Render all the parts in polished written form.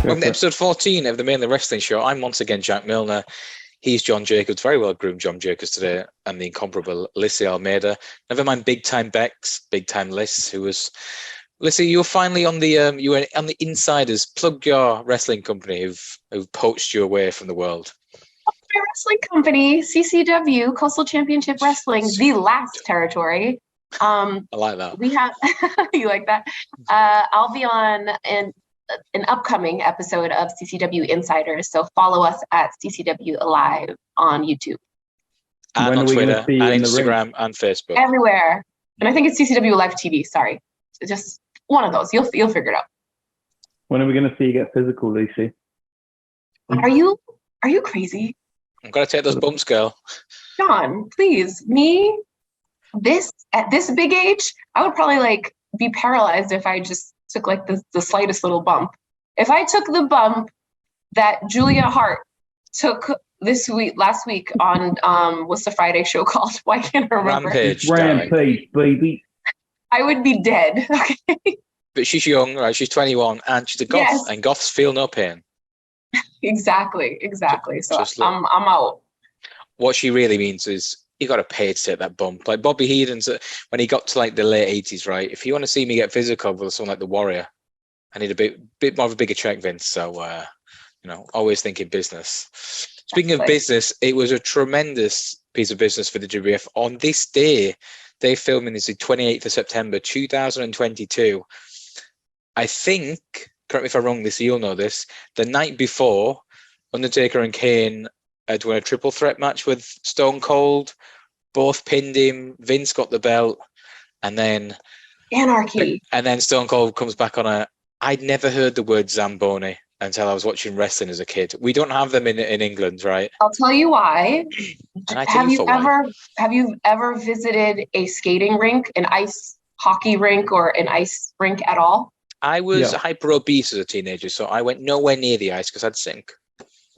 Welcome to episode 14 of the Mainly Wrestling Show. I'm once again Jack Milner. He's John Jacobs, very well groomed John Jacobs today, and the incomparable Lissy Almeida. Never mind big time Bex, big time Liss, who was Lissy. You were finally on the you were on the insiders. Plug your wrestling company who've poached you away from the world. My wrestling company, CCW, Coastal Championship Wrestling, the last territory. I like that. We have you like that. I'll be on an upcoming episode of CCW Insiders, so follow us at CCW Live on YouTube and on Twitter and Instagram and Facebook, everywhere. And I think it's CCW Live TV. Sorry, just one of those. You'll figure it out. When are we going to see you get physical, Lucy? Are you crazy? I'm gonna take those bumps, girl. John, please. Me, at this big age, I would probably be paralyzed if I just took the slightest little bump. If I took the bump that Julia Hart took last week on what's the Friday show called? Why can't I remember? Rampage, baby. I would be dead. Okay. But she's young, right? She's 21 and she's a goth, yes. And goths feel no pain. Exactly. So I'm out. What she really means is you got to pay to take that bump. Like Bobby Heenan's, when he got to the late 80s, right? If you want to see me get physical with someone like the Warrior, I need a bit more of a bigger check, Vince. So, always thinking business. Speaking of business, it was a tremendous piece of business for the WWF. On this day, they're filming this the 28th of September, 2022. I think, correct me if I'm wrong, you'll know this, the night before, Undertaker and Kane had won a triple threat match with Stone Cold. Both pinned him. Vince got the belt, and then anarchy. And then Stone Cold comes back on I'd never heard the word Zamboni until I was watching wrestling as a kid. We don't have them in England, right? I'll tell you why. Have you ever visited a skating rink, an ice hockey rink, or an ice rink at all? I was hyper obese as a teenager, so I went nowhere near the ice because I'd sink.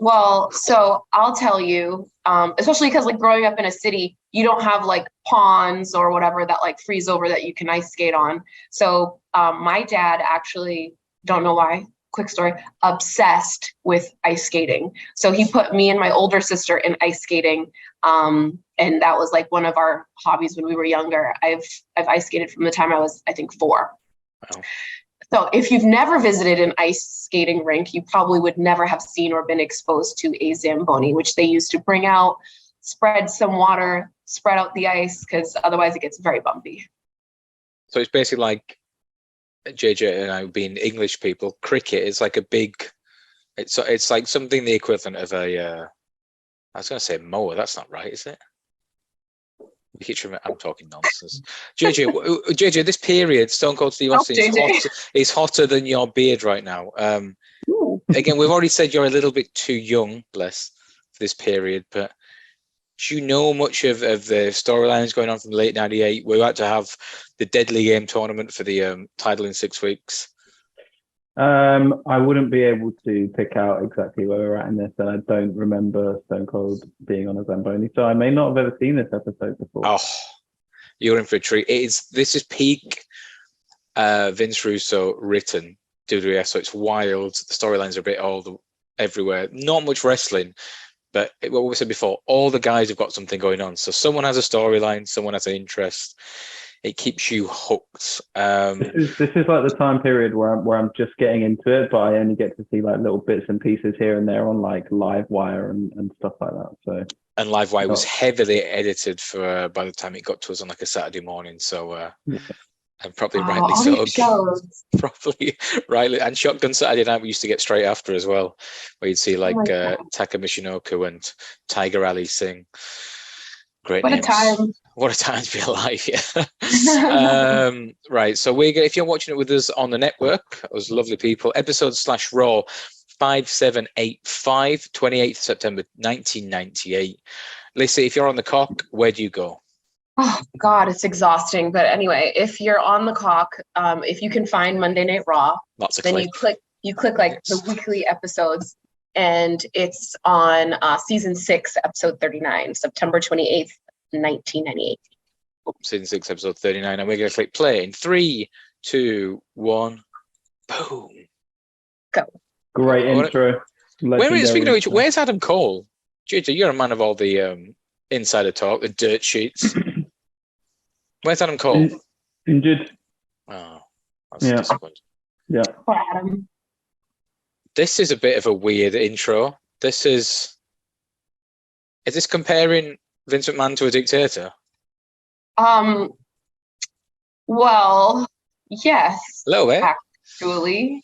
Well, so I'll tell you, especially because growing up in a city, you don't have ponds or whatever that freeze over that you can ice skate on. So my dad actually, don't know why, quick story, obsessed with ice skating. So he put me and my older sister in ice skating. And that was one of our hobbies when we were younger. I've ice skated from the time I was, I think, 4. Wow. So if you've never visited an ice skating rink, you probably would never have seen or been exposed to a Zamboni, which they use to bring out, spread some water, spread out the ice, because otherwise it gets very bumpy. So it's basically like JJ and I being English people, cricket is like a big, it's like something the equivalent of I was going to say mower. That's not right, is it? I'm talking nonsense. JJ, this period, Stone Cold Steve Austin is hotter than your beard right now. Again, we've already said you're a little bit too young, bless, for this period, but do you know much of the storylines going on from late 98? We're about to have the Deadly Game tournament for the title in 6 weeks. I wouldn't be able to pick out exactly where we're at in this, and I don't remember Stone Cold being on a Zamboni, so I may not have ever seen this episode before. Oh, you're in for a treat. This is peak Vince Russo written WWF, so it's wild. The storylines are a bit all everywhere. Not much wrestling, but what we said before, all the guys have got something going on. So someone has a storyline, someone has an interest. It keeps you hooked. This is the time period where I'm just getting into it, but I only get to see little bits and pieces here and there on Livewire and stuff like that. So and Livewire was heavily edited for by the time it got to us on a Saturday morning. So and probably rightly so. Probably rightly. And Shotgun Saturday Night we used to get straight after as well, where you'd see Taka Michinoku and Tiger Ali sing. Great what names. A time. What a time to be alive, yeah. Right, so if you're watching it with us on the network, those lovely people, episode/Raw 5785, 28th September 1998. Lissy, if you're on the cock, where do you go? Oh, God, it's exhausting. But anyway, if you're on the cock, if you can find Monday Night Raw, then you click the weekly episodes, and it's on season 6, episode 39, September 28th, 1998. Season 6, episode 39, and we're going to click play in 3, 2, 1, boom. Go. Great intro. Speaking of which, intro. where's Adam Cole? JJ, you're a man of all the insider talk, the dirt sheets. Where's Adam Cole? Injured. Oh, that's disappointing. Yeah. Poor Adam. This is a bit of a weird intro. Is this comparing Vince McMahon to a dictator? Well, yes. A little bit. Actually.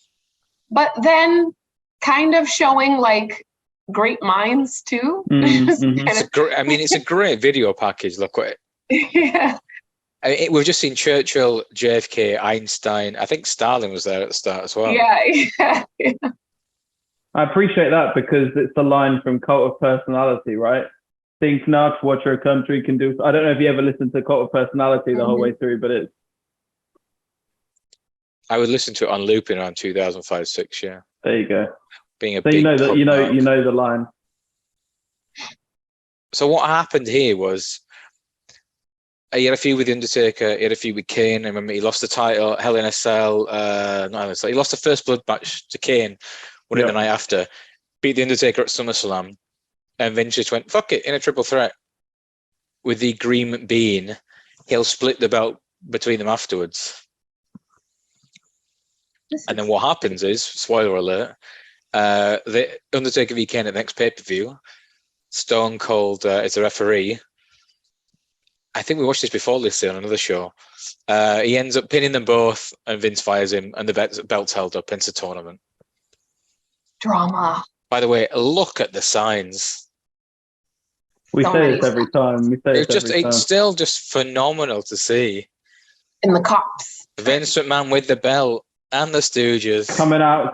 But then kind of showing like great minds too. It's a great video package. Look at it. Yeah. We've just seen Churchill, JFK, Einstein. I think Stalin was there at the start as well. Yeah. I appreciate that because it's the line from Cult of Personality, right? Think not what your country can do. I don't know if you ever listened to Cult of Personality the whole way through, but it's. I would listen to it on looping around 2005-06. Yeah. There you go. Being a so big you know that you know the line. So what happened here was he had a feud with The Undertaker, he had a feud with Kane. I remember he lost the title, Hell in a Cell. He lost the first blood match to Kane, won it the night after, beat The Undertaker at SummerSlam, and Vince just went, fuck it, in a triple threat. With the agreement being, he'll split the belt between them afterwards. And then what happens is, spoiler alert, the Undertaker v Kane at the next pay-per-view, Stone Cold is the referee. I think we watched this before, Lissy, on another show. He ends up pinning them both, and Vince fires him, and the belt's held up into tournament. Drama. By the way, look at the signs. We say this every time. It's still just phenomenal to see. In the cops. Vince McMahon with the belt and the Stooges. Coming out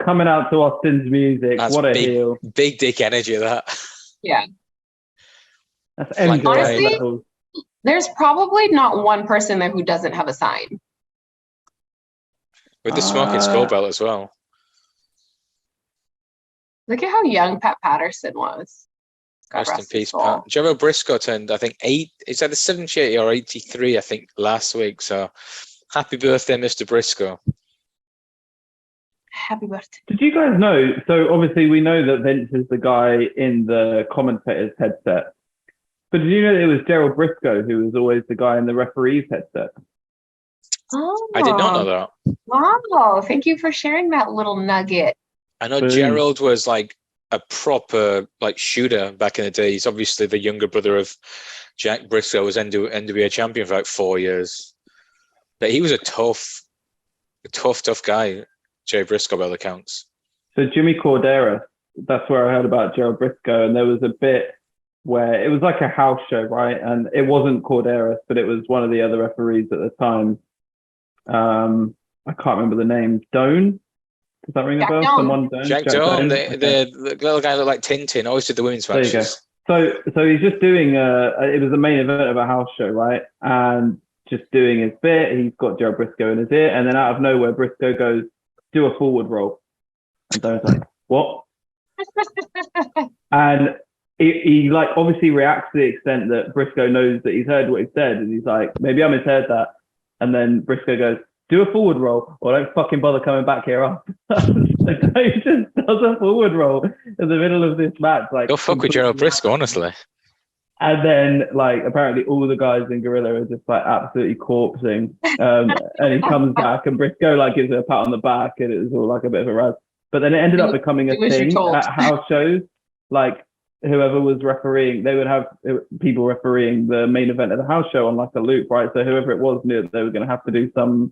to Austin's music. That's what a heel. Big dick energy, that. Yeah. That's MJ honestly, there's probably not one person there who doesn't have a sign. With the smoking skull belt as well. Look at how young Pat Patterson was. Rest in peace, Pat. Jerry Briscoe turned, I think, it's either 78 or 83, I think, last week. So happy birthday, Mr. Briscoe. Happy birthday. Did you guys know? So obviously we know that Vince is the guy in the commentator's headset. But did you know that it was Gerald Briscoe who was always the guy in the referee's headset? Oh, I did not know that. Wow. Thank you for sharing that little nugget. I know Gerald was like a proper like shooter back in the day. He's obviously the younger brother of Jack Briscoe, was NWA champion for like 4 years. But he was a tough guy, Jay Briscoe by all accounts. So Jimmy Cordera, that's where I heard about Gerald Briscoe, and there was a bit where it was like a house show, right? And it wasn't Corderas, but it was one of the other referees at the time. I can't remember the name. Doan? Does that ring a bell? Someone Doan? Jack Doan, the little guy looked like Tintin, always did the women's matches. There you go. So he's just doing it was the main event of a house show, right? And just doing his bit. He's got Gerald Briscoe in his ear, and then out of nowhere, Briscoe goes, do a forward roll. And Doan's like, what? And he like obviously reacts to the extent that Briscoe knows that he's heard what he said, and he's like, maybe I misheard that. And then Briscoe goes, do a forward roll, or don't fucking bother coming back here after. So he just does a forward roll in the middle of this match. Like, go fuck with Gerald Briscoe, honestly. And then, like, apparently all the guys in Gorilla are just like absolutely corpsing. And he comes back, and Briscoe like gives her a pat on the back, and it was all like a bit of a razz. But then it ended up becoming a thing at house shows. Like, whoever was refereeing, they would have people refereeing the main event of the house show on like a loop, right? So whoever it was knew that they were going to have to do some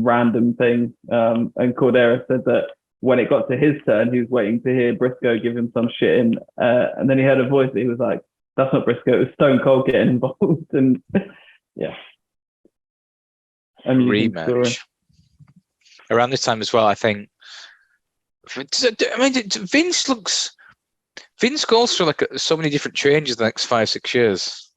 random thing. And Cordera said that when it got to his turn, he was waiting to hear Briscoe give him some shit in, and then he heard a voice that he was like, that's not Briscoe, it was Stone Cold getting involved. And yeah. Rematch. Story. Around this time as well, I think. I mean, Vince goes through like so many different changes the next 5-6 years.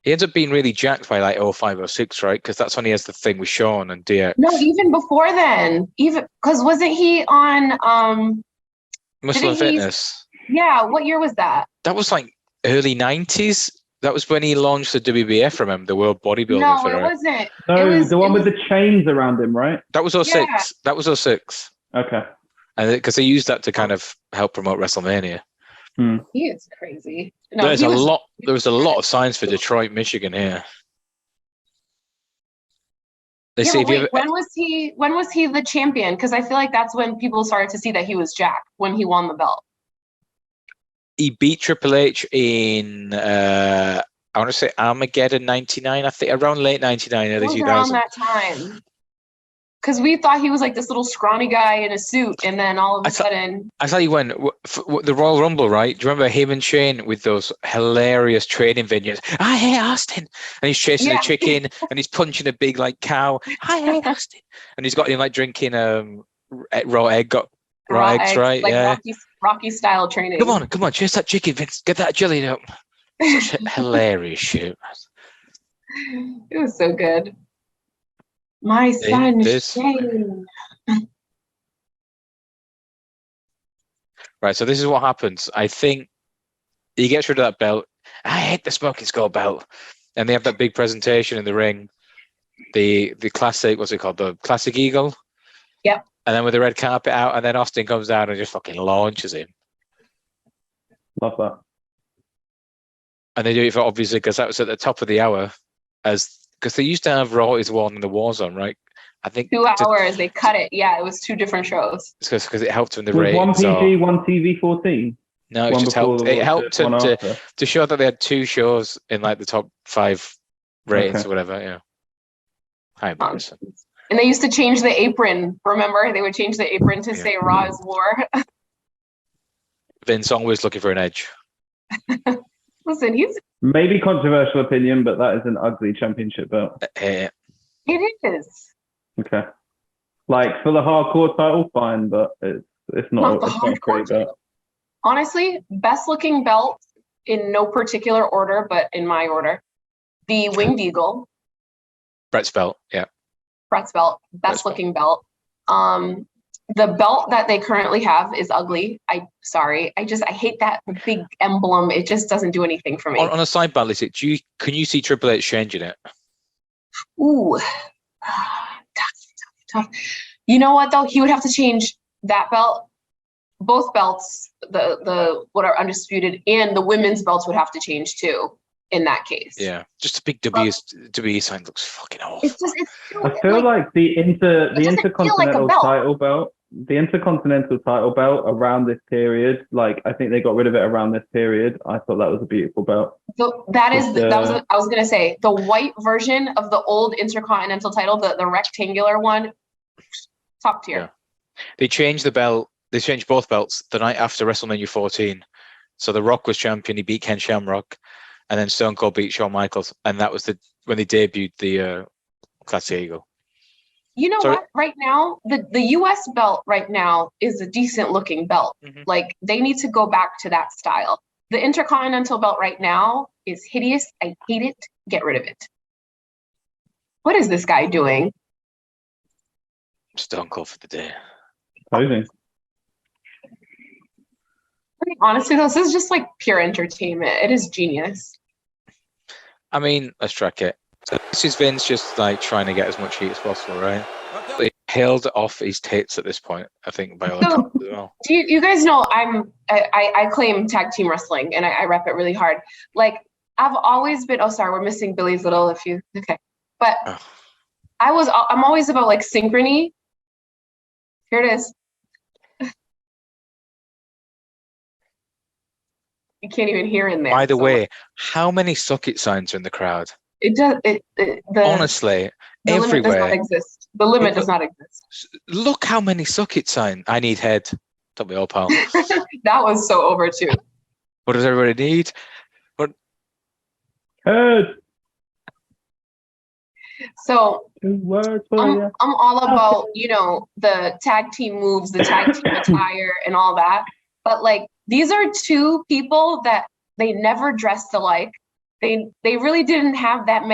He ends up being really jacked by like 05, 06, right? Because that's when he has the thing with Shawn and DX. No, even before then. Even because wasn't he on Muscle and Fitness? Yeah, what year was that? That was like early 90s. That was when he launched the WWF, remember, the World Bodybuilding. No, it wasn't. No, the one with the chains around him, right? That was 06. Yeah. That was 06. Okay. and because they used that to kind of help promote WrestleMania. He is crazy. No, There's a lot. There was a lot of signs for Detroit, Michigan here. When was he the champion? Because I feel like that's when people started to see that he was Jack, when he won the belt. He beat Triple H in I want to say Armageddon '99. I think around late '99, early 2000. Around that time. Because we thought he was like this little scrawny guy in a suit, and then all of a sudden... I tell you when, the Royal Rumble, right? Do you remember him and Shane with those hilarious training videos? I hate Austin! And he's chasing a chicken, and he's punching a big like cow. I hate Austin! And he's got him like drinking raw eggs, right? Like Rocky style training. Come on, chase that chicken, Vince. Get that jelly up. Such a hilarious shit. It was so good. My son, Shane. Right, so this is what happens. I think he gets rid of that belt. I hate the Smoking Skull belt. And they have that big presentation in the ring. The classic, what's it called? The classic Eagle. Yep. And then with the red carpet out, and then Austin comes down and just fucking launches him. Love that. And they do it for obviously because that was at the top of the hour, because they used to have Raw is One in the Warzone, right? I think 2 hours. They cut it. Yeah, it was 2 different shows. Because it helped them the Was ratings. one PG, one TV 14. No, it just helped. It helped them to show that they had 2 shows in like the top 5 ratings or whatever. Yeah. Hi, embarrassing. And they used to change the apron. Remember, they would change the apron to say "Raw is War." Vince always looking for an edge. Listen, he's maybe controversial opinion, but that is an ugly championship belt. It is. Okay. Like for the hardcore title, fine, but it's not a great belt. Honestly, best looking belt in no particular order, but in my order, the Winged Eagle. Brett's belt, yeah. Brett's belt, best looking belt. The belt that they currently have is ugly. I hate that big emblem. It just doesn't do anything for me. On a sidebar, Lissy, can you see Triple H changing it? Ooh, tough. You know what though? He would have to change that belt. Both belts, the what are undisputed, and the women's belts would have to change too. In that case, yeah, just a big WWE sign looks fucking awful. I feel like the intercontinental title belt. The Intercontinental title belt around this period, like I think they got rid of it around this period. I thought that was a beautiful belt. So I was gonna say the white version of the old Intercontinental title, the rectangular one, top tier. Yeah. They changed the belt. They changed both belts the night after WrestleMania 14. So The Rock was champion. He beat Ken Shamrock, and then Stone Cold beat Shawn Michaels, and that was when they debuted the Classic Eagle. You know what? Right now, the U.S. belt right now is a decent looking belt. Mm-hmm. Like they need to go back to that style. The Intercontinental belt right now is hideous. I hate it. Get rid of it. What is this guy doing? Stone Cold for the day. Posing. Honestly, this is just like pure entertainment. It is genius. I mean, let's track it. So this is Vince just like trying to get as much heat as possible, right? He held off his tits at this point, I think, by all accounts as well. You guys know I claim tag team wrestling and I rep it really hard. Like I've always been. Oh, sorry, we're missing Billy's little. But I'm always about like synchrony. Here it is. You can't even hear in there. By the way, how many suck it signs are in the crowd? It does. Honestly, the everywhere. Limit does not exist. The limit does not exist. Look how many suck it signs. I need head. Don't we all, pal? That was so over too. What does everybody need? What? Head. So I'm all about, the tag team moves, the tag team attire and all that. But like, these are 2 people that they never dressed alike. They really didn't have that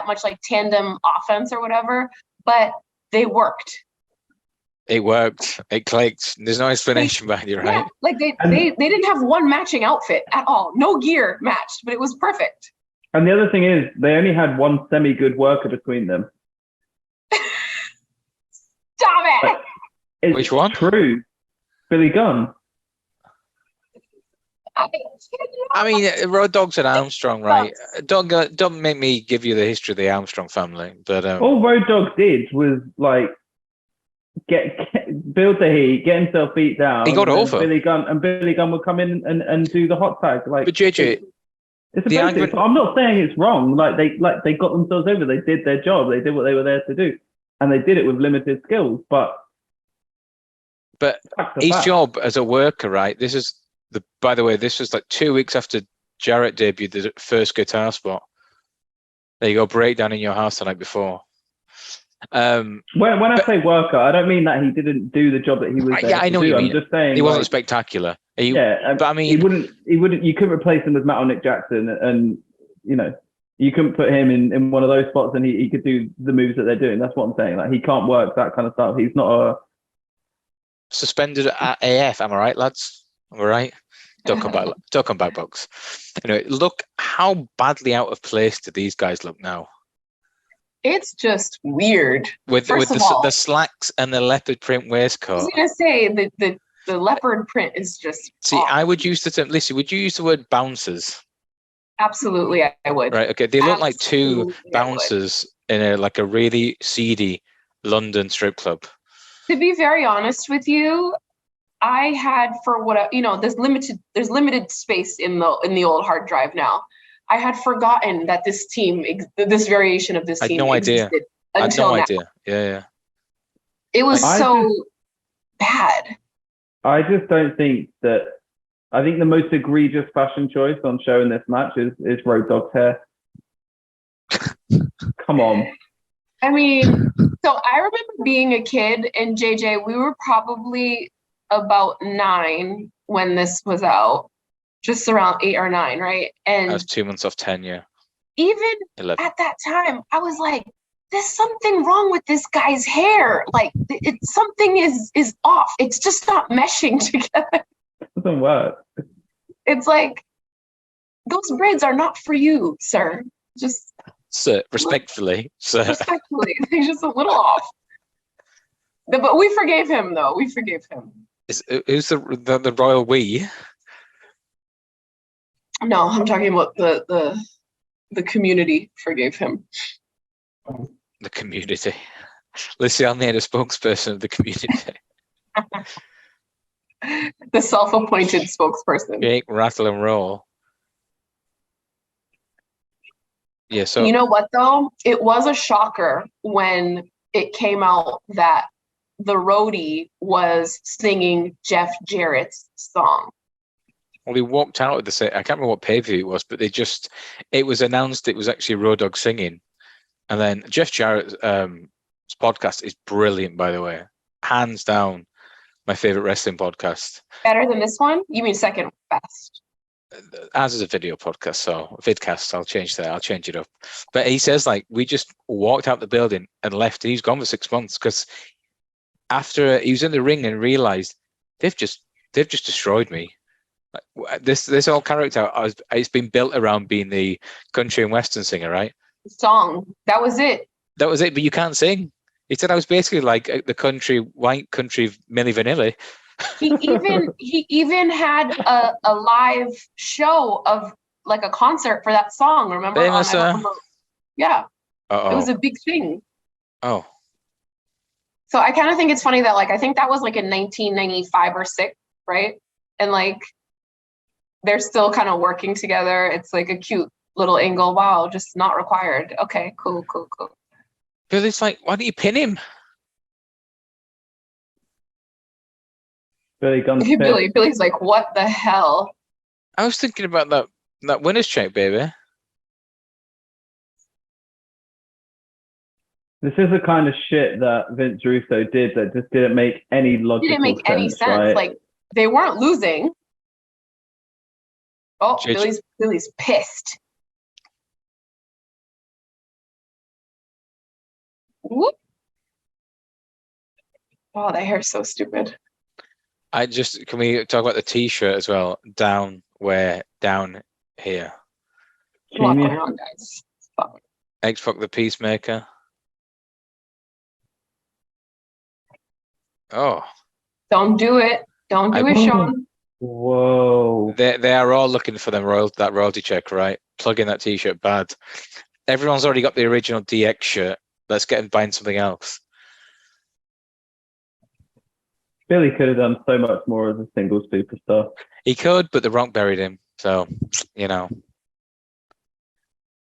much like tandem offense or whatever, but they worked. It worked. It clicked. There's no explanation behind it, right? Yeah, like they didn't have one matching outfit at all. No gear matched, but it was perfect. And the other thing is, they only had one semi-good worker between them. Stop it! Which one? True. Billy Gunn. I mean, Road Dogg's an Armstrong, right? Don't make me give you the history of the Armstrong family, but all Road Dogg did was like build the heat, get himself beat down. he got over. Billy Gunn would come in and do the hot tag. Like, but JJ, it's a basic. I'm not saying it's wrong. Like they got themselves over. They did their job. They did what they were there to do, and they did it with limited skills. But his job as a worker, right? By the way, this was like 2 weeks after Jarrett debuted the first guitar spot. There you go, breakdown in your house the night before. When I say worker, I don't mean that he didn't do the job that he was there I know to do. what you mean. I'm just saying he wasn't spectacular. But I mean, he wouldn't. You couldn't replace him with Matt or Nick Jackson, and you couldn't put him in one of those spots, and he could do the moves that they're doing. That's what I'm saying. Like, he can't work that kind of stuff. He's not a suspended at AF. Am I right, lads? Am I right? Don't come back, box. Anyway, look how badly out of place do these guys look now. It's just weird. With the slacks and the leopard print waistcoat. I was gonna say the leopard print is just. See, awful. I would use the term. Lissy, would you use the word bouncers? Absolutely, I would. Right. Okay. They look like two bouncers in a really seedy London strip club. To be very honest with you, I had there's limited space in the old hard drive now. I had forgotten that this variation of this team existed. I had no idea. Yeah. It was bad. I just don't think that. I think the most egregious fashion choice on show in this match is Road Dogg's hair. Come on. I mean, so I remember being a kid, and JJ, we were probably about 9 when this was out, just around 8 or 9, right? And I was 2 months off 10, yeah. Even 11. At that time, I was like, there's something wrong with this guy's hair. Like, something is off. It's just not meshing together. It doesn't work. It's like, those braids are not for you, sir. Just respectfully, sir. Respectfully, they're just a little off. But we forgave him, though. We forgave him. Who's the royal we? No, I'm talking about the community forgave him. The community. Lissy, I'm the spokesperson of the community. The self-appointed spokesperson. Shake, rattle, and roll. Yeah, so you know what though? It was a shocker when it came out that the roadie was singing Jeff Jarrett's song. Well, he walked out of the set. I can't remember what pay-per-view it was, but it was announced it was actually Road Dogg singing. And then Jeff Jarrett's podcast is brilliant, by the way. Hands down, my favorite wrestling podcast. Better than this one? You mean second best? Ours is a video podcast, so vidcast. I'll change that. I'll change it up. But he says, like, we just walked out the building and left. He's gone for 6 months because after he was in the ring and realized they've just destroyed me. Like, this whole character, it's been built around being the country and western singer, right? Song. That was it. That was it. But you can't sing. He said I was basically like the white country Milli Vanilli. He even had a live show of like a concert for that song. Remember? Yeah. Uh-oh. It was a big thing. Oh. So I kind of think it's funny that I think that was like in 1995 or 6, right? And they're still kind of working together. It's like a cute little angle. Wow, just not required. Okay, cool. But it's like, why don't you pin him? Billy's like, what the hell? I was thinking about that winner's check, baby. This is the kind of shit that Vince Russo did that just didn't make any logical sense. Didn't make any sense. Right? Like, they weren't losing. Oh, Billy's pissed. Whoop. Oh, that hair's so stupid. Can we talk about the t-shirt as well? Down here. What's going on, guys? X-Pac the Peacemaker. Oh. Don't do it. Don't do it, Sean. Whoa. They are all looking for that royalty check, right? Plug in that T-shirt bad. Everyone's already got the original DX shirt. Let's get him buying something else. Billy could have done so much more as a single superstar. He could, but The Rock buried him. So,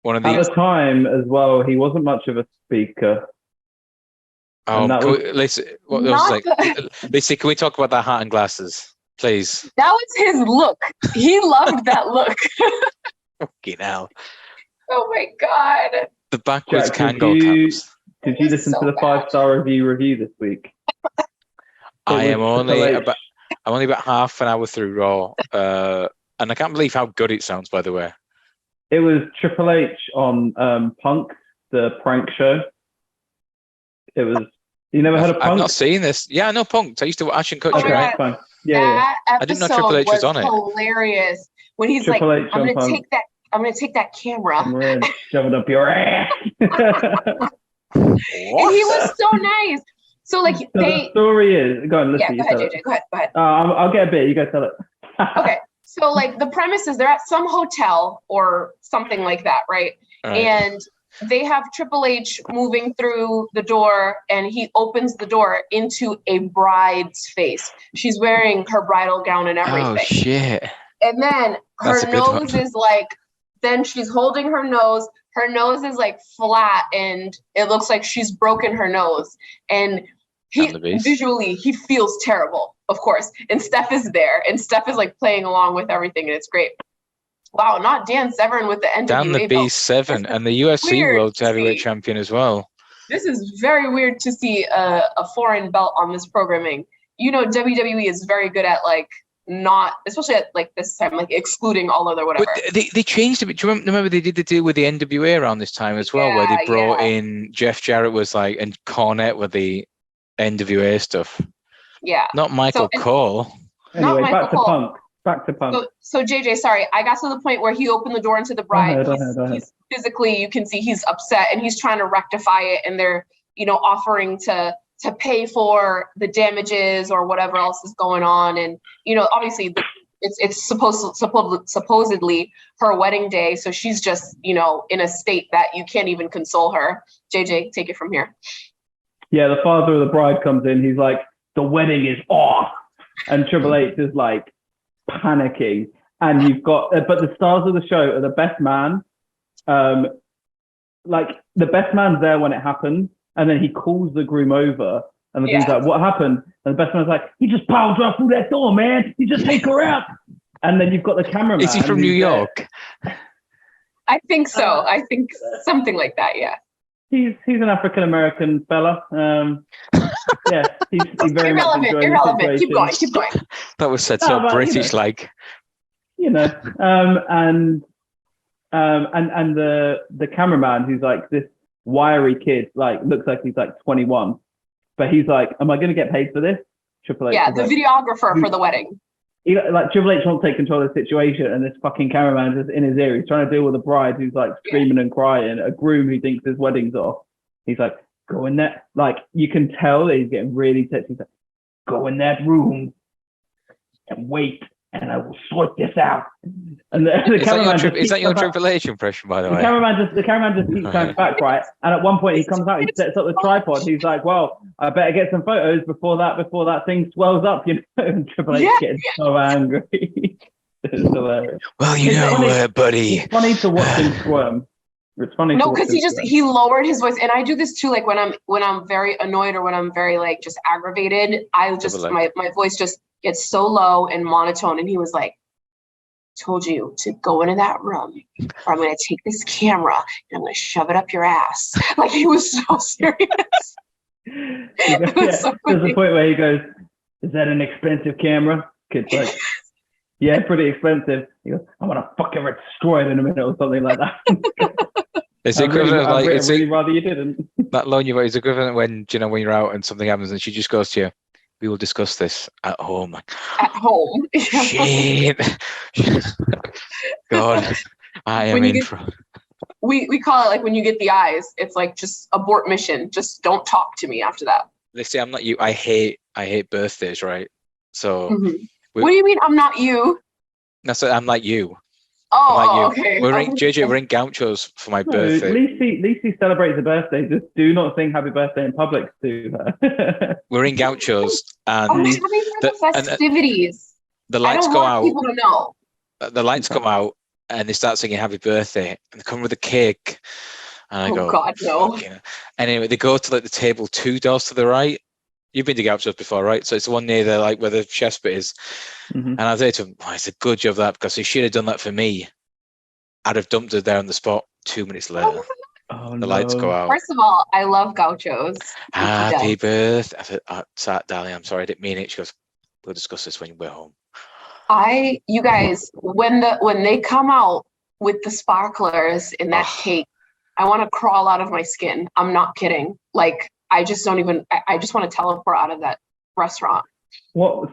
one of At these. the time as well, he wasn't much of a speaker. Lissy, Lissy, can we talk about that hat and glasses, please? That was his look. He loved that look. Fucking hell. Oh my God. The backwards Jack, Kangol caps. Did you listen to the 5-star review this week? I'm only about half an hour through Raw, and I can't believe how good it sounds. By the way, it was Triple H on Punk, the prank show. It was. You never heard of Punk? I've not seen this. Yeah, I know Punk. I used to watch Ashton Kutcher, Okay. right? Fine. Yeah. That I didn't know episode Triple H was on it. Hilarious when he's Triple like, H I'm on gonna Punk. take that. I'm gonna take that camera. And shove it up your ass. And he was so nice. So like So the story is, go on, listen. go ahead, JJ. Go ahead. I'll get a bit. You go tell it. Okay. So like the premise is they're at some hotel or something like that, right? And they have Triple H moving through the door, and he opens the door into a bride's face. She's wearing her bridal gown and everything. Oh shit! And then That's her a good nose one. is like, then she's holding her nose. Her nose is like flat, and it looks like she's broken her nose. And he visually, he feels terrible, of course. And Steph is there, and Steph is like playing along with everything, and it's great. Wow, not Dan Severn with the NWA Dan the belt. B7 and the UFC World Heavyweight Champion as well. This is very weird to see a foreign belt on this programming. WWE is very good at like not, especially at like this time, like excluding all other whatever. But they changed a bit. Do you remember they did the deal with the NWA around this time as well, where they brought in Jeff Jarrett was like, and Cornette with the NWA stuff. Yeah. Not Michael Cole. Anyway, Michael back to Cole. Punk. Back to Punk. So JJ, sorry, I got to the point where he opened the door into the bride. Go ahead. He's physically, you can see he's upset, and he's trying to rectify it, and they're, offering to pay for the damages or whatever else is going on. And, obviously it's supposedly her wedding day. So she's just, in a state that you can't even console her. JJ, take it from here. Yeah, the father of the bride comes in. He's like, the wedding is off. And Triple H is like panicking. And you've got, but the stars of the show are the best man. Like the best man's there when it happens. And then he calls the groom over. And the groom's like, what happened? And the best man's like, he just piled right through that door, man. He just take her out. And then you've got the cameraman. Is he from New York? I think so. I think something like that, yeah. He's an African American fella. Yeah, he very much enjoys irrelevant. Keep going. That was said so British, like. And the cameraman, who's like this wiry kid, like looks like he's like 21, but he's like, "Am I going to get paid for this?" Triple H. Yeah, the videographer for the wedding. Like Triple H won't take control of the situation, and this fucking cameraman just in his ear. He's trying to deal with a bride who's like screaming and crying, a groom who thinks his wedding's off. He's like, go in there. Like you can tell that he's getting really touchy. He's like, go in that room and wait, and I will sort this out. And the cameraman is that your Triple H impression, by the way? The cameraman just keeps going back, right? And at one point he comes out, he sets up the tripod. He's like, well, I better get some photos before that thing swells up, And Triple H gets so angry. It's hilarious. Well, buddy. It's funny to watch him squirm. It's funny. No, because he lowered his voice, and I do this too. Like when I'm very annoyed or when I'm very like just aggravated, my voice just gets so low and monotone. And he was like, "Told you to go into that room, or I'm going to take this camera and I'm going to shove it up your ass." Like he was so serious. There's a point where he goes, "Is that an expensive camera?" Kid's like, "Yeah, pretty expensive." He goes, "I'm gonna fucking destroy it in a minute," or something like that. It's equivalent I'd really rather you didn't. That loan you is equivalent when when you're out and something happens and she just goes to you, "We will discuss this at home." At home. Shit. God, I am in for. We call it like when you get the eyes. It's like just abort mission. Just don't talk to me after that. They say I'm not you. I hate birthdays, right? So What do you mean I'm not you? that's it. I'm like you. Oh, I'm like you. okay. We're in gauchos for my birthday. Lissy celebrates a birthday. Just do not sing happy birthday in public to her. We're in gauchos, and I'm happy for the festivities. the I lights don't go want out. people to know. The lights come out, and they start singing happy birthday, and they come with a cake. And I go, God, no. fucking. Anyway, they go to like the table 2 doors to the right. You've been to gauchos before, right? So it's the one near the like where the chef's bit is. And I say to him, it's a good job that, because he should have done that for me. I'd have dumped her there on the spot 2 minutes later. The lights go out. First of all, I love gauchos. Happy birthday. I said, darling, I'm sorry, I didn't mean it. She goes, we'll discuss this when we're home. You guys, when they come out with the sparklers in that cake, I want to crawl out of my skin. I'm not kidding. Like, I just want to teleport out of that restaurant. What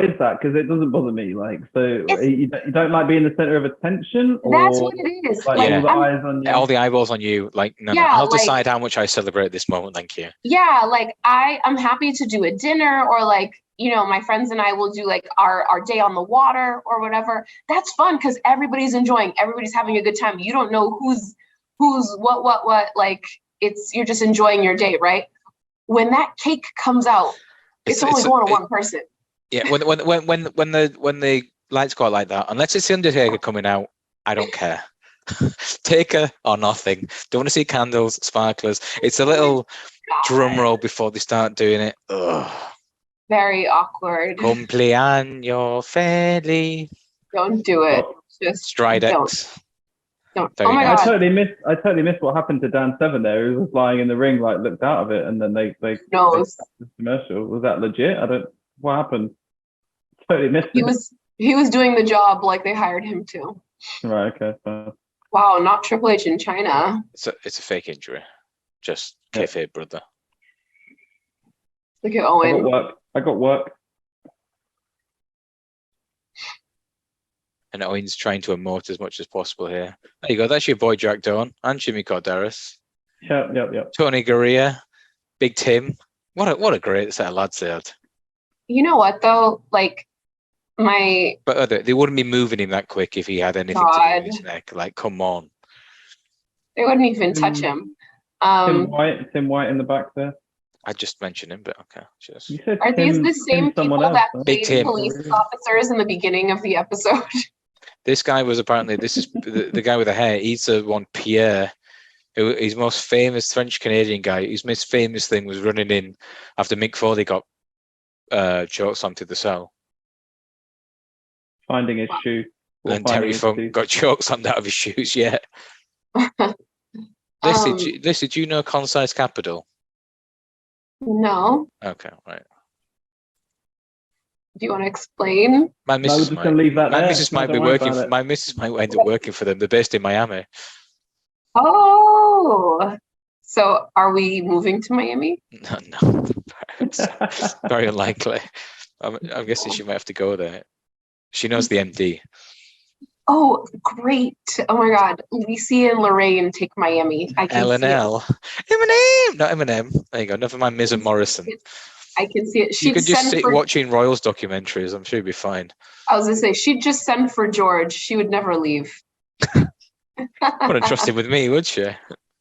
is that? Because it doesn't bother me. Like, so you don't like being the center of attention? Or that's what it is. Like all the eyes on you? All the eyeballs on you. Like, no, I'll decide how much I celebrate this moment. Thank you. Yeah, like I'm happy to do a dinner, or like, my friends and I will do like our day on the water or whatever. That's fun because everybody's enjoying, everybody's having a good time. You don't know who's what. Like, you're just enjoying your day, right? When that cake comes out, it's only going to one person. Yeah, when the lights go out like that, unless it's the Undertaker coming out, I don't care. Taker or nothing. Don't want to see candles, sparklers. It's a little drum roll before they start doing it. Ugh. Very awkward. Cumpleaños feliz. Don't do it. Just Stridex. Don't. Oh my God. I totally missed what happened to Dan Severn there. He was lying in the ring, like looked out of it, and then they this commercial. Was that legit? What happened? Totally missed it. He was doing the job like they hired him to. Right, okay. Wow, not Triple H in China. It's a fake injury. Just kayfabe, brother. Look at Owen. I got work. And Owen's trying to emote as much as possible here. There you go. That's your boy Jack Dawn and Jimmy Corderas. Yep. Tony Gurria, Big Tim. What a great set of lads they had. You know what though? Like But they wouldn't be moving him that quick if he had anything to do with his neck. Like, come on. They wouldn't even touch him. Tim White in the back there. I just mentioned him, but okay. Are these the same people that played police officers in the beginning of the episode? This guy was apparently, this is the guy with the hair. He's the one, Pierre. He's the most famous French-Canadian guy. His most famous thing was running in after Mick Foley got chokeslammed to the cell. Finding his shoe. And Terry Funk got chokeslammed out of his shoes, yeah. Lissy, do you know Concise Capital? No. Okay, right. Do you want to explain? My missus might be working. My missus might end up working for them. They're based in Miami. Oh, so are we moving to Miami? No. Very unlikely. I'm guessing she might have to go there. She knows the MD. Oh, great! Oh my God, Lissy and Lorraine take Miami. I can L&L. Eminem, not Eminem. There you go. Never mind Miz and Morrison. I can see it. You could just sit watching Royals documentaries. I'm sure you'd be fine. I was gonna say she'd just send for George. She would never leave. Wouldn't trust him with me, would she?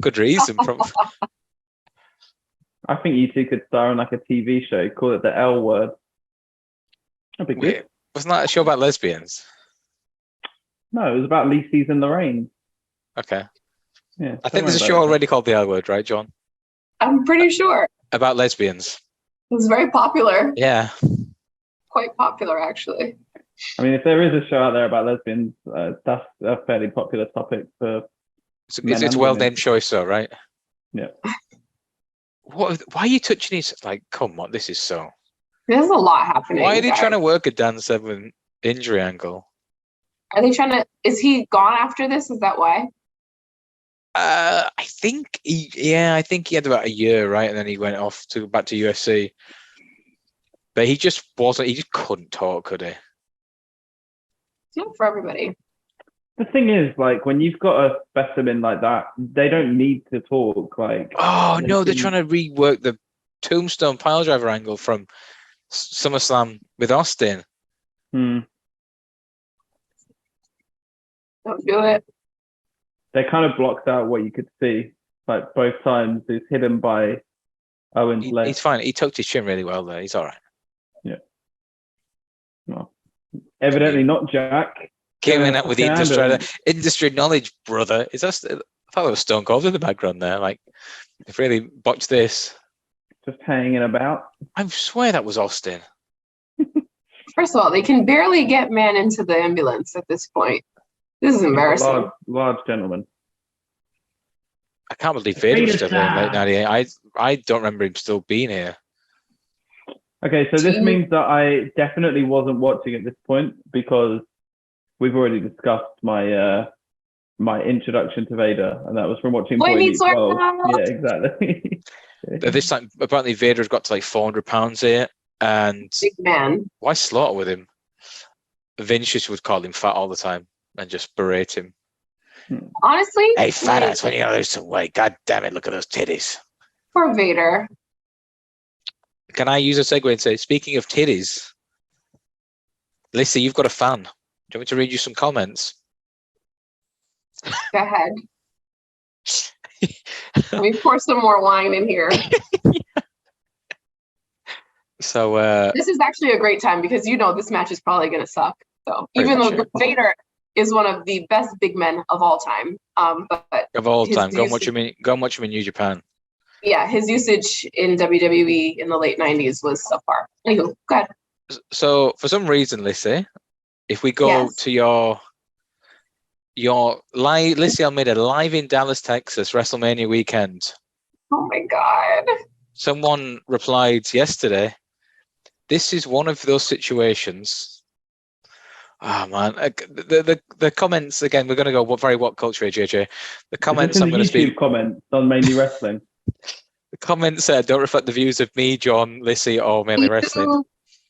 Good reason. I think you two could star on like a TV show. Call it the L Word. That'd be good. Wait, wasn't that a show about lesbians? No, it was about Lissy's and Lorraine. Okay. Yeah. I think there's a show already called The L Word, right, John? I'm pretty sure. About lesbians. It was very popular. Yeah. Quite popular, actually. I mean, if there is a show out there about lesbians, that's a fairly popular topic for. It's a well-named choice, though, right? Yeah. Why are you touching his? Like, come on, this is so. There's a lot happening. Why are they trying to work a Dan Severn injury angle? Are they trying to? Is he gone after this? Is that why? I think he had about a year, right, and then he went off back to UFC. But he just wasn't. He just couldn't talk, could he? It's not for everybody. The thing is, like, when you've got a specimen like that, they don't need to talk. Like, oh no, they're trying to rework the Tombstone Piledriver angle from SummerSlam with Austin. Don't do it. They kind of blocked out what you could see. Like both times, it's hidden by Owens' leg. He's fine. He tucked his chin really well there. He's all right. Yeah. Well, evidently not Jack. Came in with the handle. industry knowledge, brother. I thought it was Stone Cold in the background there. Like, they've really botched this. Just hanging about. I swear that was Austin. First of all, they can barely get man into the ambulance at this point. This is embarrassing. Large gentleman. I can't believe Vader was still there in late 98. I don't remember him still being here. Okay, so this means that I definitely wasn't watching at this point because we've already discussed my my introduction to Vader, and that was from watching Boy Meets World. Yeah, exactly. This time, apparently Vader's got to like 400 pounds here, and Big man. Why slaughter with him? Vince just would call him fat all the time and just berate him. Honestly, hey, fat ass, when you lose some weight, god damn it, look at those titties. Poor Vader. Can I use a segue and say, speaking of titties, Lissy, you've got a fan. Do you want me to read you some comments? Go ahead. Let me pour some more wine in here. So this is actually a great time because this match is probably going to suck. So even though Vader is one of the best big men of all time, but of all time, go and watch him in New Japan. Yeah, his usage in WWE in the late 90s was subpar. Anywho, go ahead. So for some reason, Lissy, if we go to your live, Lissy Almeida live in Dallas, Texas, WrestleMania weekend. Oh my God. Someone replied yesterday, this is one of those situations. Oh man, the comments again. We're going to go very what culture, JJ. The comments I'm going to speak. Comments on mainly wrestling. The comments don't reflect the views of me, John, Lissy, or mainly wrestling.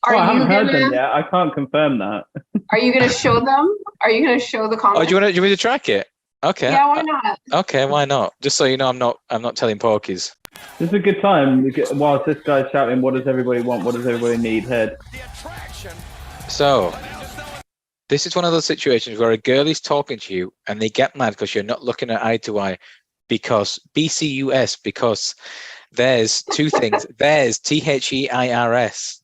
I haven't heard them yet. I can't confirm that. Are you going to show them? Are you going to show the comments? Oh, do you want me to track it? Okay. Yeah, why not? Okay, why not? Just so you know, I'm not telling porkies. This is a good time whilst this guy's shouting, "What does everybody want? What does everybody need?" Head. So, this is one of those situations where a girl is talking to you and they get mad because you're not looking at eye to eye because BCUS, because there's two things. There's THEIRS.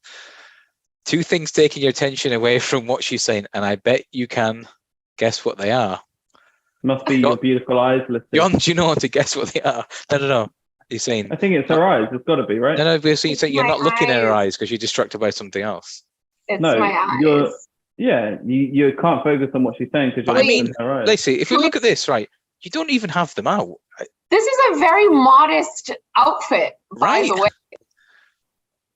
Two things taking your attention away from what she's saying, and I bet you can guess what they are. Must be your beautiful eyes, Lissy. John, do you know how to guess what they are? No. You're saying. I think it's her eyes. It's got to be, right? No, but you're not looking at her eyes because you're distracted by something else. It's my eyes. You can't focus on what she's saying because you're looking at her eyes. Lacey, if you look at this, right, you don't even have them out. This is a very modest outfit, by the way.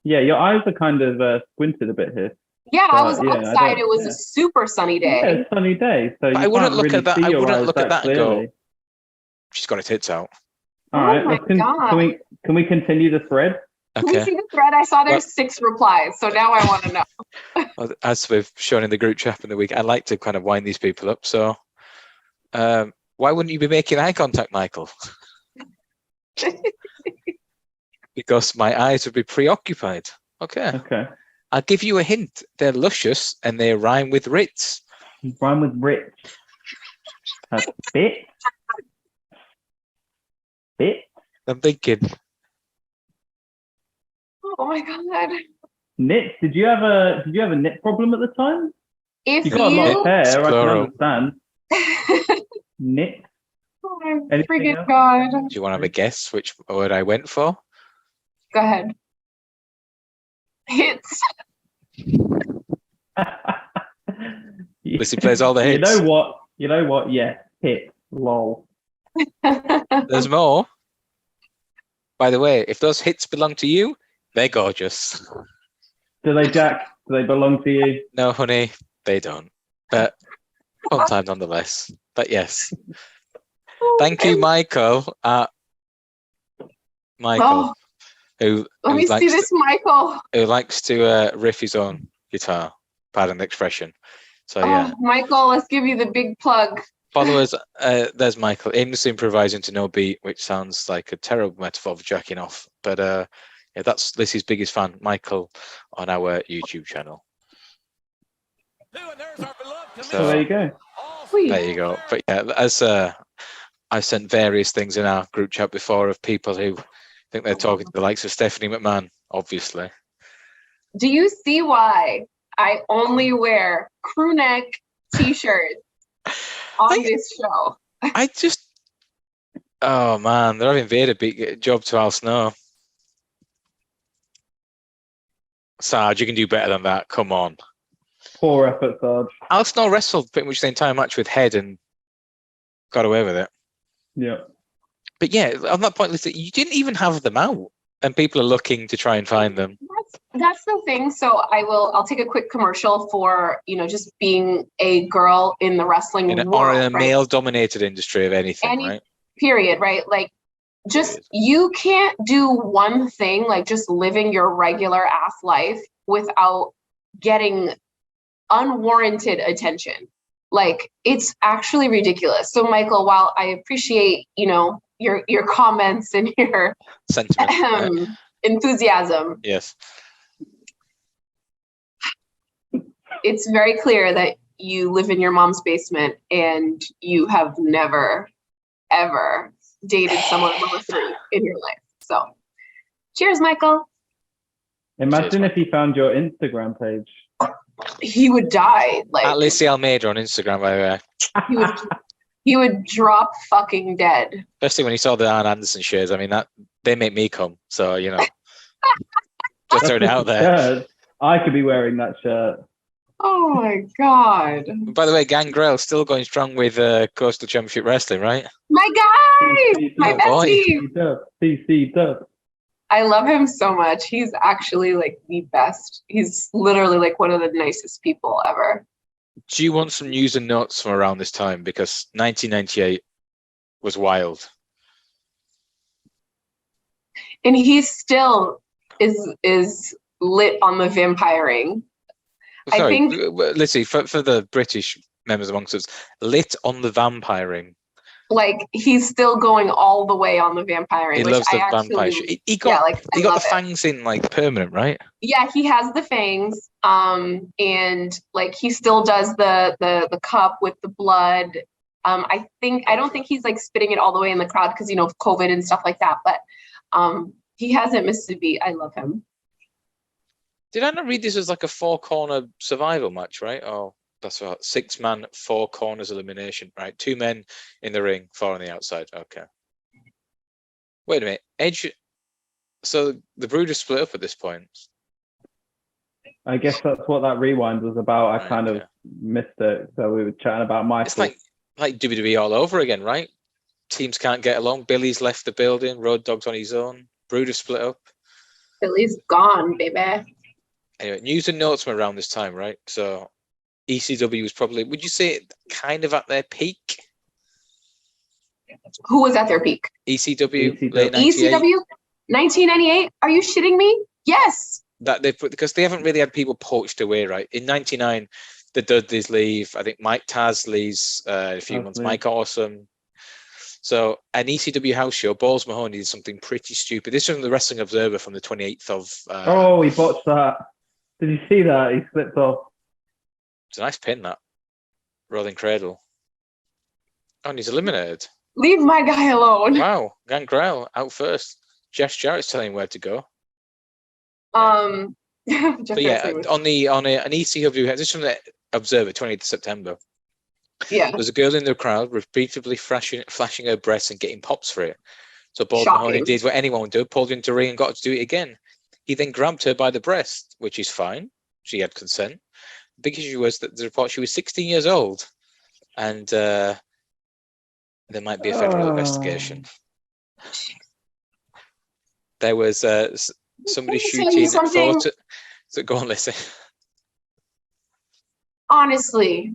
Yeah, your eyes are kind of squinted a bit here. Yeah, I was outside. It was a super sunny day. Yeah, a sunny day. So I wouldn't look at that. I wouldn't look at that and clearly. go, she's got her tits out. All right, can we continue the thread? Okay. Can we see the thread? I saw there's 6 replies, so now I want to know. As we've shown in the group chat in the week, I like to kind of wind these people up. So why wouldn't you be making eye contact, Michael? Because my eyes would be preoccupied. Okay. I'll give you a hint. They're luscious and they rhyme with Ritz. Rhyme with Ritz. A bit. I'm thinking. Oh my God. Knits? Did you have a knit problem at the time? If you got a lot of hair, I can understand. Knit. Oh my freaking God. Do you want to have a guess which word I went for? Go ahead. Hits. Lissy plays all the hits. You know what? Yeah, hits. Lol. There's more. By the way, if those hits belong to you, they're gorgeous. Do they, Jack? Do they belong to you? No, honey, they don't. But fun time nonetheless. But yes. Thank you, Michael. Michael. Let me see this, Michael. Who likes to riff his own guitar, pardon the expression. So yeah. Michael, let's give you the big plug. Followers, there's Michael, aimlessly improvising to no beat, which sounds like a terrible metaphor for jacking off. But Yeah, that's Lissy's biggest fan, Michael, on our YouTube channel. So there you go. There you go. But yeah, as I've sent various things in our group chat before of people who think they're talking to the likes of Stephanie McMahon, obviously. Do you see why I only wear crew neck t-shirts on this show? I just, oh man, they're having Vader beat job to Al Snow. Sarge, you can do better than that. Come on. Poor effort, Sarge. Al Snow wrestled pretty much the entire match with head and got away with it. Yeah. But yeah, on that point, listen, you didn't even have them out, and people are looking to try and find them. That's the thing. So I'll take a quick commercial for, just being a girl in the wrestling world. Or in a male-dominated industry of anything, right? Period, right? Like, you can't do one thing, like just living your regular ass life without getting unwarranted attention. Like, it's actually ridiculous. So Michael, while I appreciate, your comments and your sentiment, enthusiasm. Yes. It's very clear that you live in your mom's basement and you have never, ever dated someone number 3 in your life. So cheers, Michael. Imagine if he found your Instagram page. He would die. Like, at Lissy Almeida on Instagram, by the way. He would drop fucking dead. Especially when he saw the Arn Anderson shirts. I mean, that they make me come. So, just throwing it out there. Shirt. I could be wearing that shirt. Oh my God. By the way, Gangrel still going strong with Coastal Championship Wrestling, right? My guy! My bestie! CC Dub. I love him so much. He's actually like the best. He's literally like one of the nicest people ever. Do you want some news and notes from around this time? Because 1998 was wild. And he still is lit on the vampiring. Sorry, I think, Lissy, for the British members amongst us, lit on the vampiring. Like, he's still going all the way on the vampiring. He loves the vampire shit. He got the fangs in like permanent, right? Yeah, he has the fangs. And like he still does the cup with the blood. I don't think he's like spitting it all the way in the crowd because of COVID and stuff like that. But he hasn't missed a beat. I love him. Did I not read this as like a 4-corner survival match, right? Oh, that's right. 6-man, 4 corners elimination, right? 2 men in the ring, 4 on the outside. Okay. Wait a minute. Edge. So the Brood are split up at this point. I guess that's what that rewind was about. I kind of missed it. So we were chatting about Michael. It's like WWE all over again, right? Teams can't get along. Billy's left the building. Road Dogg's on his own. Brood are split up. Billy's gone, baby. Anyway, news and notes from around this time, right? So ECW was probably, would you say, kind of at their peak? Who was at their peak? ECW. Late 98. ECW? 1998? Are you shitting me? Yes. Because they haven't really had people poached away, right? In 99, the Dudleys leave. I think Mike Taz leaves in a few months. Mike Awesome. So an ECW house show, Balls Mahoney did something pretty stupid. This is from the Wrestling Observer from the 28th of... he botched that. Did you see that? He slipped off. It's a nice pin, that. Rolling Cradle. Oh, and he's eliminated. Leave my guy alone. Wow. Gangrel out first. Jeff Jarrett's telling him where to go. But yeah, on an ECW, this is from the Observer, 28th of September. Yeah. There's a girl in the crowd repeatedly flashing her breasts and getting pops for it. So Balls Mahoney did what anyone would do, pulled her into the ring and got her to do it again. He then grabbed her by the breast, which is fine. She had consent. The big issue was that the report she was 16 years old, and there might be a federal investigation. There was somebody shooting photo. So go on, listen. Honestly,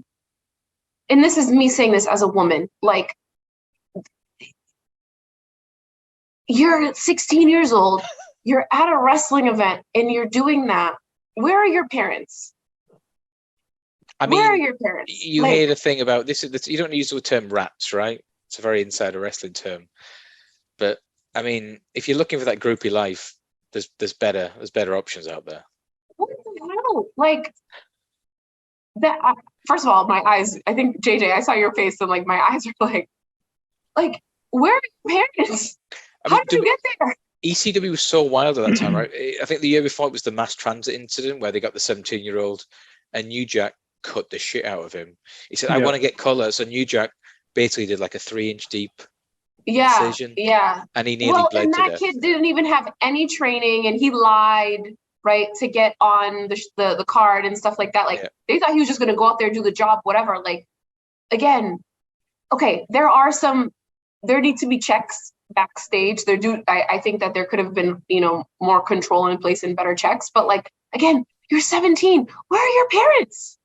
and this is me saying this as a woman, like, you're 16 years old, you're at a wrestling event, and you're doing that. Where are your parents? Where are your parents? You hear the thing about this. You don't use the term rats, right? It's a very insider wrestling term. But I mean, if you're looking for that groupie life, there's better options out there. What the hell? Like that. First of all, my eyes. I think JJ, I saw your face, and like my eyes are like, where are your parents? How did you get there? ECW was so wild at that time, right? I think the year before it was the mass transit incident where they got the 17-year-old, and New Jack cut the shit out of him. He said, "I want to get colour." So New Jack basically did like a 3-inch deep incision. Yeah. And he nearly bled and to that death. kid didn't even have any training, and he lied, right, to get on the card and stuff like that. Like they thought he was just going to go out there and do the job, whatever. Like, again, okay, there need to be checks backstage. I think that there could have been, more control in place and better checks. But like, again, you're 17. Where are your parents?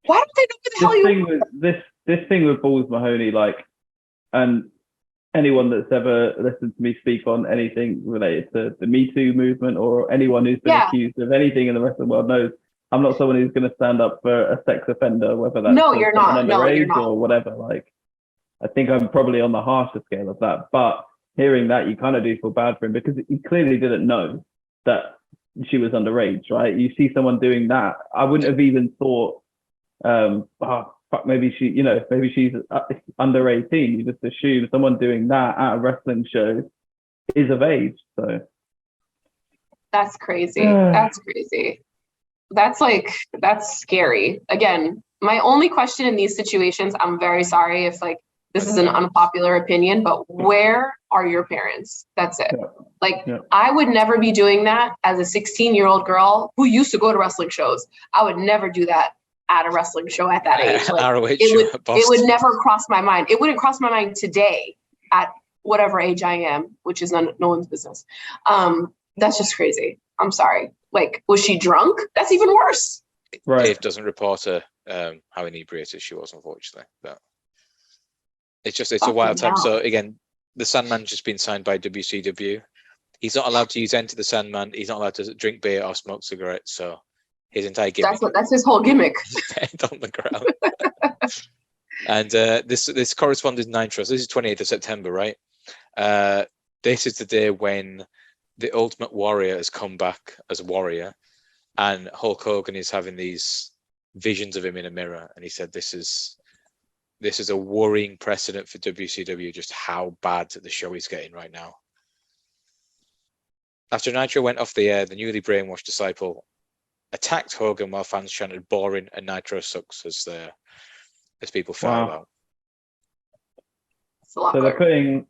Why don't they know where the hell you are? This thing with Balls Mahoney, like, and anyone that's ever listened to me speak on anything related to the Me Too movement or anyone who's been accused of anything in the rest of the world knows I'm not someone who's going to stand up for a sex offender, whether that's you're not. underage or whatever. Like, I think I'm probably on the harsher scale of that. But hearing that, you kind of do feel bad for him because he clearly didn't know that she was underage, right? You see someone doing that. I wouldn't have even thought, maybe she's under 18. You just assume someone doing that at a wrestling show is of age. So that's crazy. That's crazy. That's scary. Again, my only question in these situations, I'm very sorry if like this is an unpopular opinion, but where are your parents? That's it. I would never be doing that as a 16-year-old girl who used to go to wrestling shows. I would never do that at a wrestling show at that age. Like, it would never cross my mind. It wouldn't cross my mind today at whatever age I am, which is no one's business. That's just crazy. I'm sorry. Like, was she drunk? That's even worse. Right. Dave doesn't report how inebriated she was, unfortunately. But it's a wild time. So again, the Sandman's just been signed by WCW. He's not allowed to use Enter the Sandman. He's not allowed to drink beer or smoke cigarettes. So his entire gimmick. That's his whole gimmick. On the ground. And this corresponded Nitro. So this is 28th of September, right? This is the day when the Ultimate Warrior has come back as a warrior, and Hulk Hogan is having these visions of him in a mirror, and he said, "This is a worrying precedent for WCW, just how bad the show is getting right now." After Nitro went off the air, the newly brainwashed disciple attacked Hogan while fans chanted "boring" and "Nitro sucks" as people fell out. So they're putting.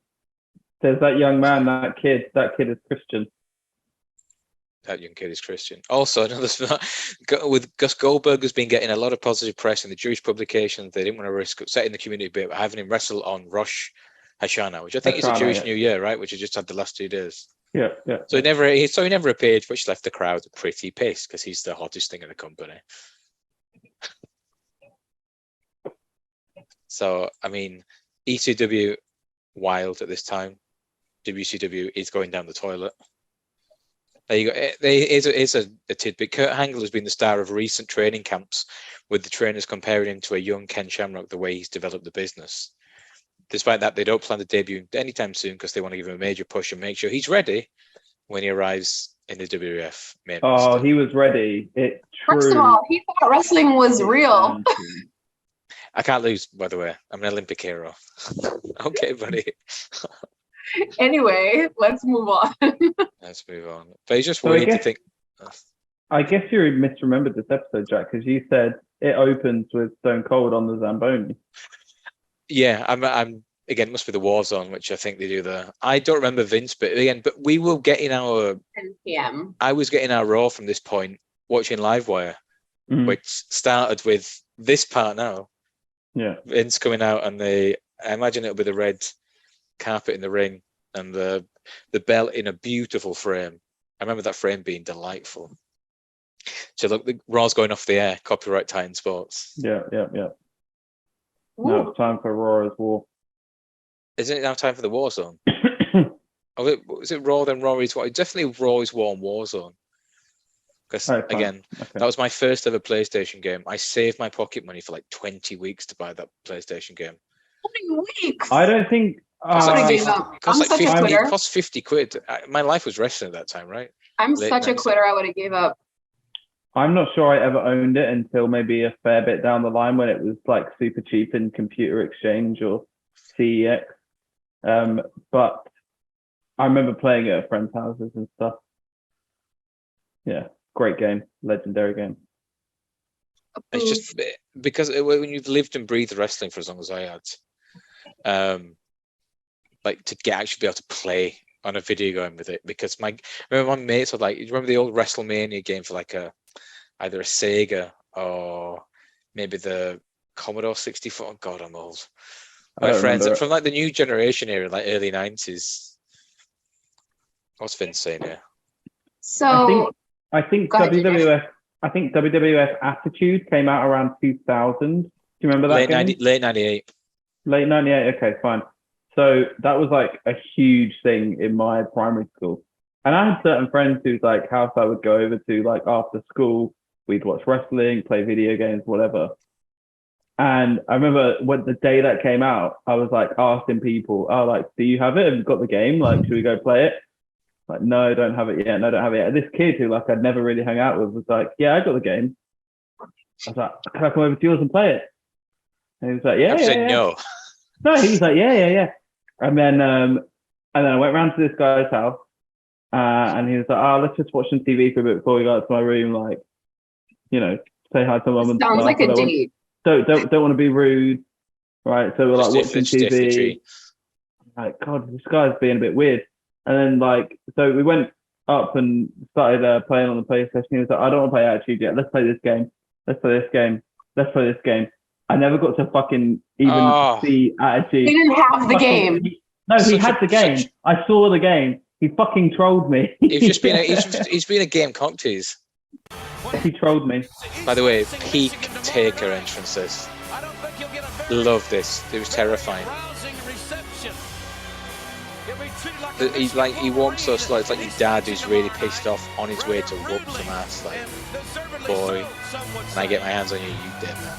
There's that young man, that kid is Christian. That young kid is Christian. Also, with Gus Goldberg has been getting a lot of positive press in the Jewish publications. They didn't want to risk upsetting the community a bit by having him wrestle on Rosh Hashanah, which I think is a Jewish New Year, right? Which has just had the last 2 days. Yeah. So he never appeared, which left the crowd pretty pissed because he's the hottest thing in the company. So, I mean, ECW wild at this time. WCW is going down the toilet. There you go. Here's a tidbit. Kurt Angle has been the star of recent training camps, with the trainers comparing him to a young Ken Shamrock, the way he's developed the business. Despite that, they don't plan to debut anytime soon because they want to give him a major push and make sure he's ready when he arrives in the WWF main roster. He was ready. It's true. First of all, he thought wrestling was real. I can't lose, by the way. I'm an Olympic hero. Okay, buddy. Anyway, let's move on. Let's move on. But it's just weird to think. I guess you misremembered this episode, Jack, because you said it opens with Stone Cold on the Zamboni. Yeah, I'm again, it must be the Warzone, which I think they do there. I don't remember Vince, but we will get in our 10 p.m. I was getting our Raw from this point, watching Livewire, which started with this part now. Yeah. Vince coming out, and I imagine it'll be the red carpet in the ring and the belt in a beautiful frame. I remember that frame being delightful. So look, the Raw's going off the air. Copyright Titan Sports. Yeah. Now it's time for Raw's War. Isn't it now time for the Warzone? Was it Raw then Raw is War? Definitely Raw is War and Warzone. Because again, that was my first ever PlayStation game. I saved my pocket money for like 20 weeks to buy that PlayStation game. 20 weeks. I don't think Cost I like gave 50, up. cost I'm like such a 50, quitter. it cost 50 quid. My life was wrestling at that time, right? I'm Late such a 90s. quitter. I would have gave up. I'm not sure I ever owned it until maybe a fair bit down the line when it was like super cheap in Computer Exchange or CEX. But I remember playing it at friends' houses and stuff. Yeah, great game, legendary game. It's just because when you've lived and breathed wrestling for as long as I had, like to actually be able to play on a video game with it. Because remember my mates were like, you remember the old WrestleMania game for like either a Sega or maybe the Commodore 64. Oh, God, I'm old. My friends from like the new generation era, like early 90s. What's Vince saying here? So I think WWF Attitude came out around 2000. Do you remember that game? Late 98. Late 98. Okay, fine. So that was like a huge thing in my primary school. And I had certain friends whose like house I would go over to like after school. We'd watch wrestling, play video games, whatever. And I remember when the day that came out, I was like asking people, "Oh, like, do you have it? Have you got the game? Like, should we go play it?" Like, no, don't have it yet. No, don't have it yet. And this kid who like I'd never really hung out with was like, "Yeah, I got the game." I was like, "Can I come over to yours and play it?" And he was like, "Yeah, yeah." No. No, he was like, "Yeah." And then I went round to this guy's house, and he was like, "Oh, let's just watch some TV for a bit before we go up to my room, like, you know, say hi to mum and stuff." Sounds like a date. Don't want to be rude, right? So we're like watching TV. Like, God, this guy's being a bit weird. And then like, so we went up and started playing on the PlayStation. He was like, "I don't want to play Attitude yet. Let's play this game. Let's play this game. Let's play this game." I never got to fucking even see Attitude. He didn't have the game. He had the game. I saw the game. He fucking trolled me. He's been a game cocktease. He trolled me. By the way, peak Taker entrances. Love this. It was terrifying. He walks so slow. It's like your dad who's really pissed off on his way to whoop some ass. Like, boy, when I get my hands on you, you dead man.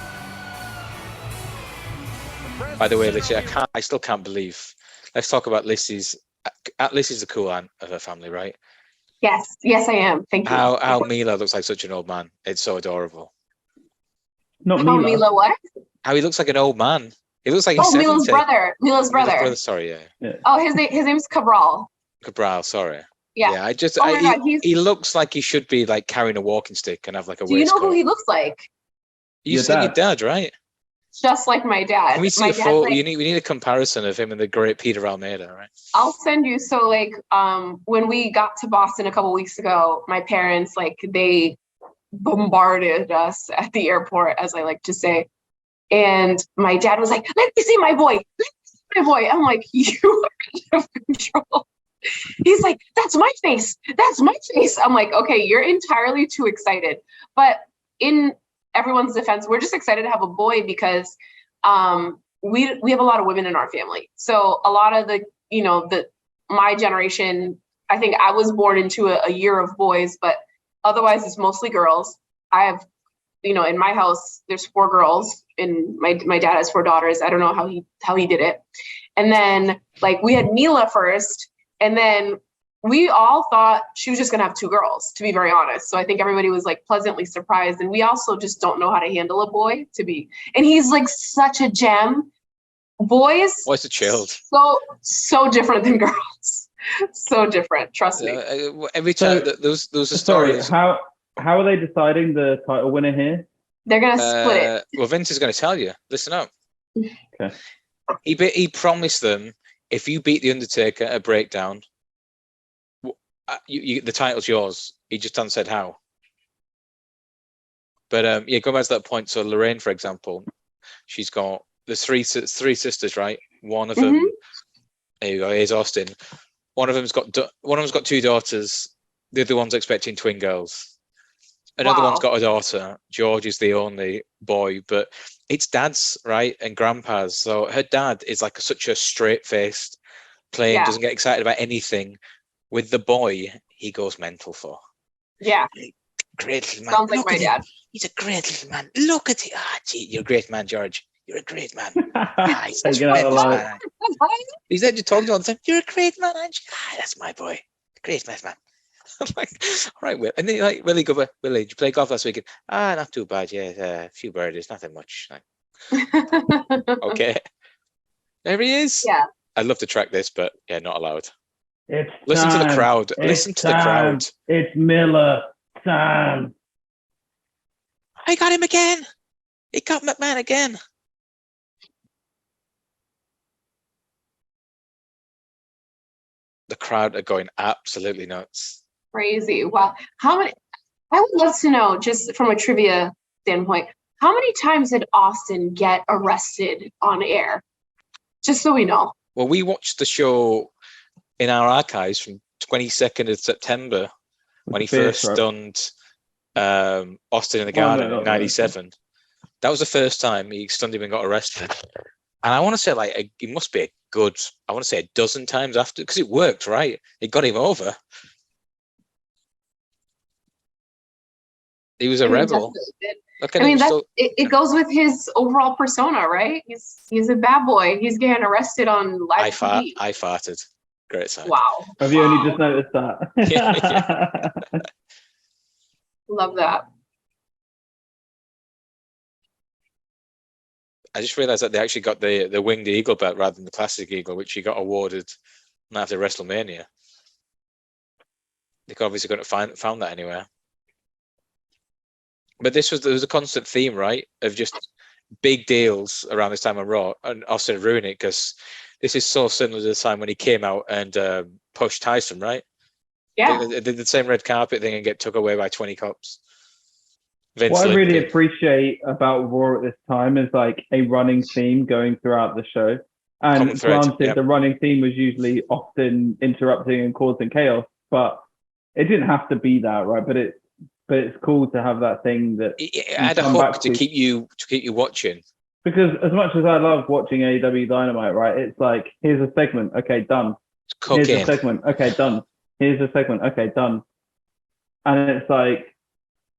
By the way, Lissy, I still can't believe. Let's talk about Lissy's. Lissy's the cool aunt of her family, right? Yes, I am. Thank you. How Mila looks like such an old man. It's so adorable. Not Mila. Mila. What? How he looks like an old man. He looks like he's 70. Mila's brother. Sorry, yeah. Oh, his name's Cabral. Cabral, sorry. Yeah. I just he looks like he should be like carrying a walking stick and have like a waistcoat. Do you know who he looks like? You said your dad, right? Just like my dad. Can we see a photo? We need a comparison of him and the great Peter Almeida, right? I'll send you. So like when we got to Boston a couple weeks ago, my parents they bombarded us at the airport, as I like to say. And my dad was like, "Let me see my boy. Let me see my boy." I'm like, "You are out of control." He's like, "That's my face. That's my face." I'm like, "Okay, you're entirely too excited." But in everyone's defense, we're just excited to have a boy because we have a lot of women in our family. So a lot of my generation, I think I was born into a year of boys, but otherwise it's mostly girls. I have, in my house, there's 4 girls and my dad has 4 daughters. I don't know how he did it. And then like we had Mila first, and then we all thought she was just going to have 2 girls, to be very honest. So I think everybody was like pleasantly surprised. And we also just don't know how to handle a boy and he's like such a gem. Boys. What's a child? So different than girls. So different. Trust me. Every time those are stories. How are they deciding the title winner here? They're going to split it. Well, Vince is going to tell you. Listen up. Okay. He promised them, if you beat The Undertaker at a breakdown, the title's yours. He just hasn't said how. But go back to that point. So Lorraine, for example, there's three sisters, right? One of them, there you go. Here's Austin. One of them's got 2 daughters. The other one's expecting twin girls. Another one's got a daughter. George is the only boy, but it's dad's, right, and grandpa's. So her dad is like such a straight-faced, plain, doesn't get excited about anything. With the boy, he goes mental for. Yeah. Great little man. Sounds like my dad. He's a great little man. Look at it. Gee, you're a great man, George. You're a great man. He's Taking out the light. He's there just talking to all the time. You're a great man, aren't you? That's my boy. Great man. I'm like, all right, Will. And then like, Willie, did you play golf last weekend? Not too bad. Yeah, a few birdies, nothing much. Like, okay. There he is. Yeah. I'd love to track this, but yeah, not allowed. Listen to the crowd. Listen to the crowd. It's Miller time. I got him again. He got McMahon again. The crowd are going absolutely nuts. Crazy. Wow. How many? I would love to know, just from a trivia standpoint, how many times did Austin get arrested on air? Just so we know. Well, we watched the show in our archives from 22nd of September when he first stunned Austin in the Garden in 97. That was the first time he stunned him and got arrested. And I want to say, like, it must be a dozen times after, because it worked, right? It got him over. He was a rebel. Look at him. It goes with his overall persona, right? He's a bad boy. He's getting arrested on live TV. I farted. Great sign. Wow. Have you only just noticed that? Yeah. Love that. I just realized that they actually got the winged eagle belt rather than the classic eagle, which he got awarded after WrestleMania. They obviously couldn't found that anywhere. But there was a constant theme, right, of just big deals around this time on Raw, and Austin ruined it because this is so similar to the time when he came out and pushed Tyson, right? Yeah. They did the same red carpet thing and get took away by 20 cops. What I really appreciate about Raw at this time is like a running theme going throughout the show. And granted, the running theme was usually Austin interrupting and causing chaos, but it didn't have to be that, right? But it's cool to have that thing that it had a hook to keep you watching. Because as much as I love watching AEW Dynamite, right? It's like, here's a segment, okay, done. Here's a segment, okay, done. Here's a segment, okay, done. And it's like,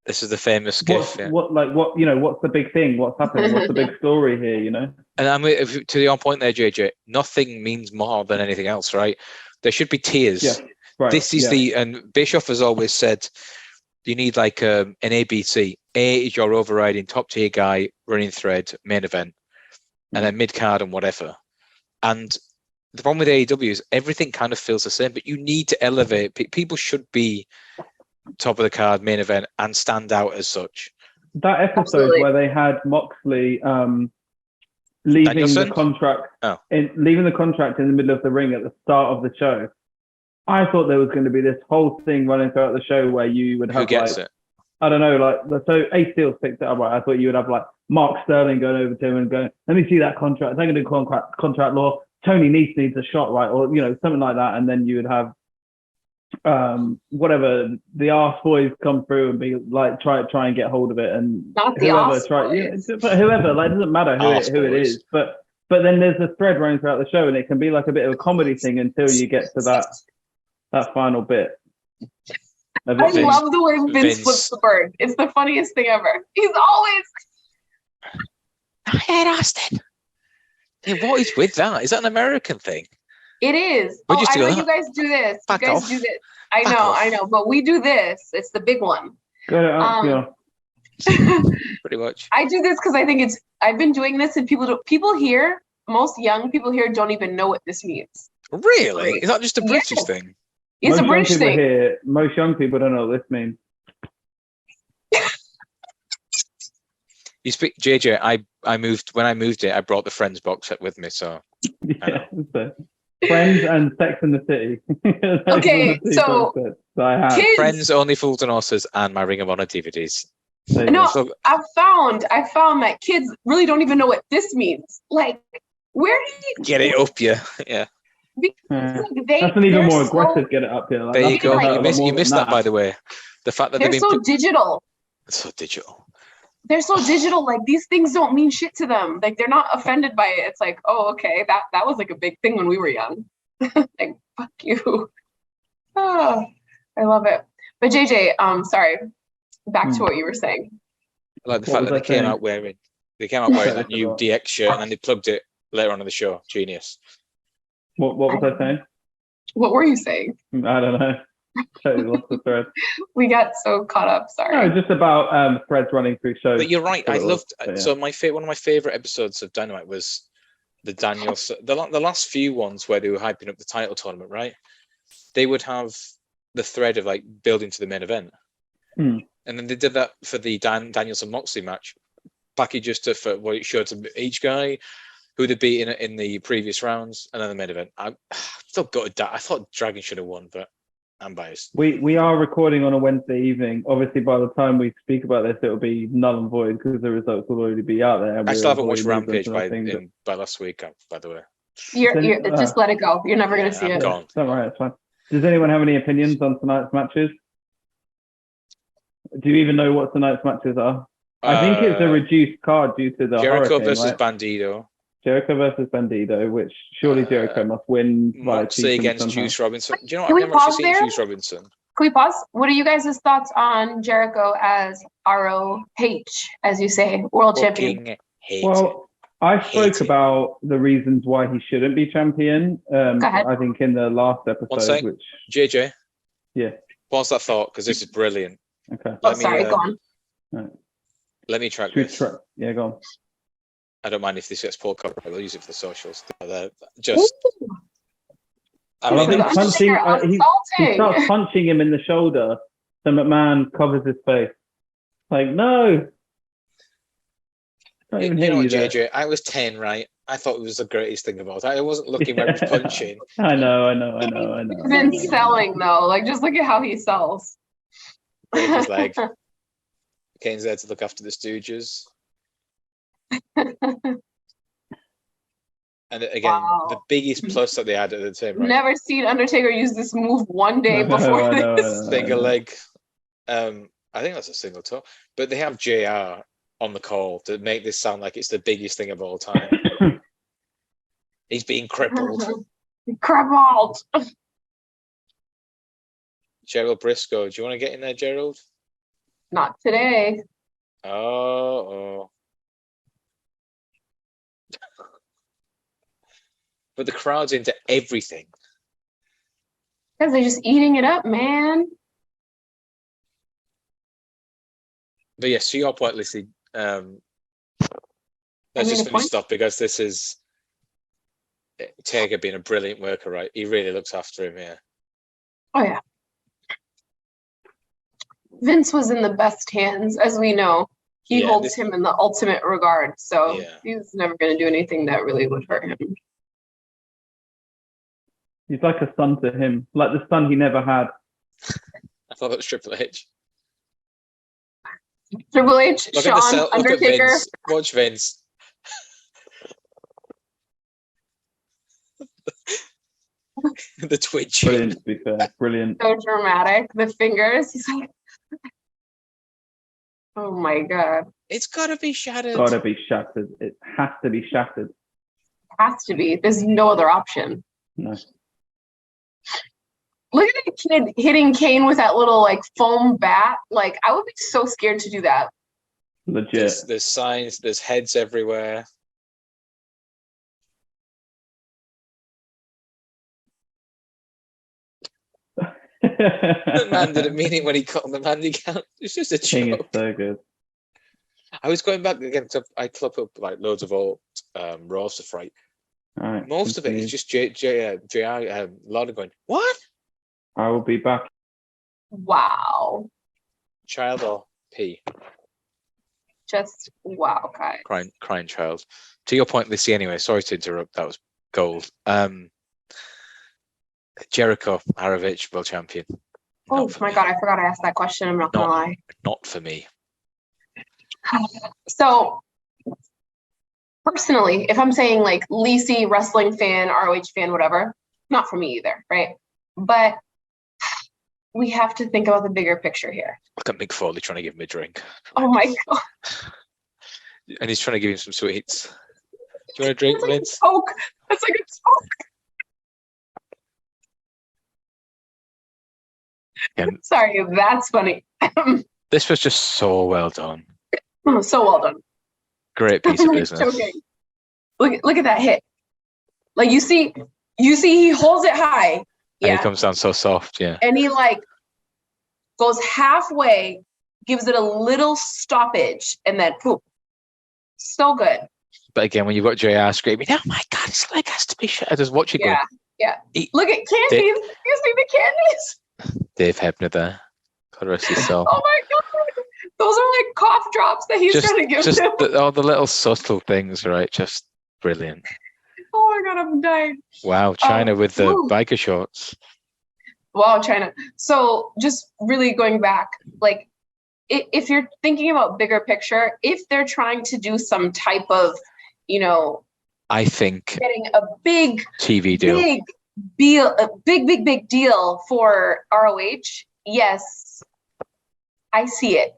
this is the famous gif. What's the big thing? What's happening? What's the big story here? You know. And I mean, to your point there, JJ, nothing means more than anything else, right? There should be tiers. Yeah, right. This is and Bischoff has always said, you need like an ABC. A is your overriding top tier guy, running thread, main event, and then mid card and whatever. And the problem with AEW is everything kind of feels the same, but you need to elevate. People should be top of the card, main event, and stand out as such. That episode where they had Moxley leaving the contract in the middle of the ring at the start of the show, I thought there was going to be this whole thing running throughout the show where you would have I don't know, so Ace Steel's picked it up, right? I thought you would have like Mark Sterling going over to him and going, let me see that contract. I'm going to do contract law. Tony Nese needs a shot, right? Or, something like that. And then you would have whatever, the arse boys come through and be like, try and get hold of it, and not the arse boys. But whoever, like, it doesn't matter who it is, but then there's a thread running throughout the show, and it can be like a bit of a comedy thing until you get to that final bit. I love the way Vince flips the bird. It's the funniest thing ever. He's always I hate Austin. Hey, what is with that? Is that an American thing? It is. I know you guys do this. Back off. Do this. I know. But we do this. It's the big one. Yeah. Pretty much. I do this because I think I've been doing this, and people here, most young people here, don't even know what this means. Really? Is that just a British thing? It's a British thing. Most young people don't know what this means. You speak, JJ. When I moved it, I brought the Friends box set with me. So yeah, Friends and Sex and the City. Okay, so I have kids, Friends, Only Fools and Horses, and my Ring of Honor DVDs. No, I found that kids really don't even know what this means. Like, where do you get it up? Yeah. That's an even more aggressive get it up here. Like, there you go. You missed that, by the way. The fact that they're so digital. So digital. They're so digital. Like, these things don't mean shit to them. Like, they're not offended by it. It's like, oh, okay, that was like a big thing when we were young. Like, fuck you. Oh, I love it. But JJ, sorry. Back to what you were saying. Like the fact that they came out wearing They came out wearing that I new forgot. DX shirt, and then they plugged it later on in the show. Genius. What was I saying? What were you saying? I don't know. Totally lost the thread. We got so caught up. Sorry. No, just about threads running through shows. But you're right. I loved. But yeah. So one of my favorite episodes of Dynamite was the Daniel. The last few ones where they were hyping up the title tournament, right? They would have the thread of like building to the main event, and then they did that for the Danielson Moxley match. Packages for what it showed to each guy, who they beat in the previous rounds, and then the main event. I still got I thought Dragon should have won, but I'm biased. We are recording on a Wednesday evening. Obviously, by the time we speak about this, it'll be null and void because the results will already be out there. I still haven't watched Rampage by last week, by the way. You're just let it go. You're never gonna see it. Gone. Don't worry, it's fine. Does anyone have any opinions on tonight's matches? Do you even know what tonight's matches are? I think it's a reduced card due to the Jericho hurricane, versus right? Bandido. Jericho versus Bandido, which surely Jericho must win by Moxley against somehow. Juice Robinson. Do you know Can what? we I've never actually pause seen there? Juice Robinson. Can we pause? What are you guys' thoughts on Jericho as ROH, as you say, world champion? Fucking hate Well, I spoke Hate it. about the reasons why he shouldn't be champion. Go ahead. I think in the last One episode, sec. which JJ. Yeah. Pause that thought because this is brilliant. okay, Oh, sorry, go on. Let me track Should we this. try? Yeah, go on. I don't mind if this gets pulled copyright. I'll use it for the socials. Just. I I love mean, him punching. He Assaulting. starts punching him in the shoulder. So McMahon covers his face. Like, no. Don't even you hear know you what, there. JJ? I was 10, right? I thought it was the greatest thing about it. I wasn't looking where he was punching. I know. Vince selling though, like just look at how he sells. Break his leg. Kane's there to look after the Stooges. And again, Wow. the biggest plus that they had at the time, right? Never seen Undertaker use this move one day before this. Single leg. I think that's a single toe. But they have JR on the call to make this sound like it's the biggest thing of all time. He's being crippled. Crippled. Gerald Briscoe. Do you want to get in there, Gerald? Not today. Oh. But the crowd's into everything. Because they're just eating it up, man. But yes, to your point, Lissy, let's just finish point? stuff because this is Taker being a brilliant worker, right? He really looks after him here. Oh, yeah. Vince was in the best hands, as we know. He holds him in the ultimate regard. So he's never going to do anything that really would hurt him. He's like a son to him, like the son he never had. I thought that was Triple H. Triple H, Look Shawn, at the cell. Look at Undertaker. Vince. Watch Vince. The twitch. Brilliant, to be fair. Brilliant. So dramatic. The fingers. He's like, oh my God. It's got to be shattered. Gotta be shattered. It has to be shattered. Has to be. There's no other option. No. Look at that kid hitting Kane with that little like foam bat. Like I would be so scared to do that. Legit. There's signs. There's heads everywhere. The man didn't mean it when he cut on the Mandy count. It's just a King is joke. so good. I was going back again to I club up like loads of old Raws to fright. All right, Most of it is just JR Lauder going, what? I will be back. Wow. Child or P? Just wow, Kai. Crying child. To your point, Lissy, anyway, sorry to interrupt. That was gold. Jericho, Arovich, world champion. Oh my God, I forgot I asked that question. I'm not gonna lie. Not for me. So personally, if I'm saying like Lissy, wrestling fan, ROH fan, whatever, not for me either, right? But we have to think about the bigger picture here. Look at Mick Foley trying to give him a drink. Oh my God. And he's trying to give him some sweets. Do you want a drink, Vince? Coke. That's like a Coke. Sorry, that's funny. This was just so well done. So well done. Great piece of Like, business. choking. Look at that hit. Like you see he holds it high. And Yeah. he comes down so soft, yeah. And he like goes halfway, gives it a little stoppage, and then boom. So good. But again, when you've got JR screaming, "Oh my God, his leg has to be shut!" I just watch it Yeah. go. Yeah. He- Look at candies. You see the candies? Dave Hebner there. God rest his soul. Oh my God. Those are like cough drops that he's trying to give him. All the little subtle things, right? Just brilliant. Oh my God, I'm dying. Wow, China with the ooh. biker shorts. Wow, China. So just really going back, like if you're thinking about bigger picture, if they're trying to do some type of, I think getting a big TV deal. big deal for ROH, yes, I see it.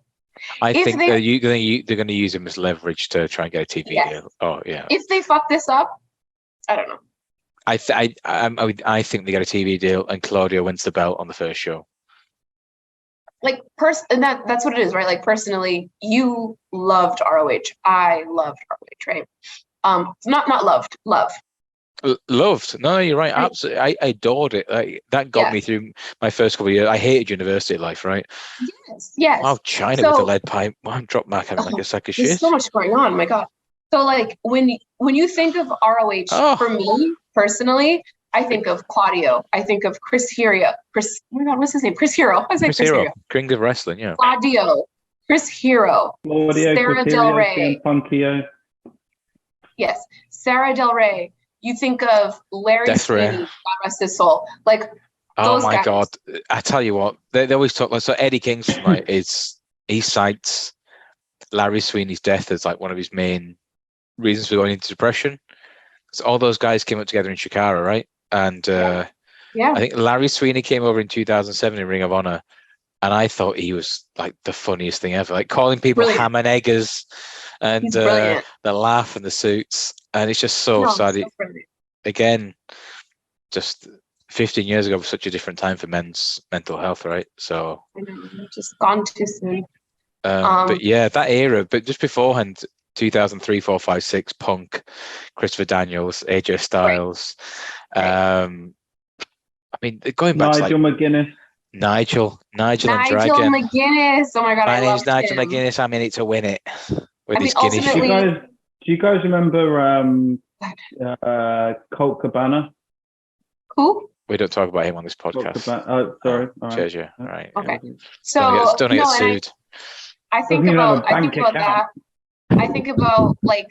I If think they- they're going to use him as leverage to try and get a TV Yes. deal. Oh yeah. If they fuck this up, I don't know. I think they get a TV deal and Claudio wins the belt on the first show. Like and that's what it is, right? Like personally, you loved ROH. I loved ROH, right? Not loved, love. Loved. No, you're right. Right. Absolutely. I adored it. That got me through my first couple of years. I hated university life, right? Yes. Wow, China with the lead pipe. Wow, drop back having like a sack of There's shit. so much going on. My God. So like when you think of ROH, for me personally, I think of Claudio. I think of Chris Hero. Oh my God, what's his name? Chris Hero. I say Chris Hero. King of wrestling, yeah. Claudio. Chris Hero. Claudio, Sarah Del Rey. Punkio. Yes. Sarah Del Rey. You think of Larry Death Ray. Sweeney, God rest his soul. Like Oh those my guys. God. I tell you what, they always talk like, so Eddie Kingston, right, he cites Larry Sweeney's death as like one of his main reasons for going into depression. So all those guys came up together in Chicago, right? And Yeah. I think Larry Sweeney came over in 2007 in Ring of Honor, and I thought he was like the funniest thing ever, like calling people Brilliant. ham and eggers, and He's brilliant. the laugh and the suits, and it's just so sad. So brilliant. Again, just 15 years ago was such a different time for men's mental health, right? So I know, just gone too soon. but yeah, that era, but just beforehand, 2003, 4, 5, 6, Punk, Christopher Daniels, AJ Styles. Right. I mean, going back Nigel to like McGuinness. Nigel and Nigel Dragon. McGuinness. Oh my God, My I name's loved Nigel him. McGuinness. I'm in it to win it with I his mean, Guinness. ultimately- Do you guys remember Colt Cabana? Who? We don't talk about him on this Colt podcast. Cabana. Oh, sorry. All right. Cheers, yeah. All right. Okay. Yeah. So Don't get no, and sued. I think Doesn't even have about a I think bank about that. I think about like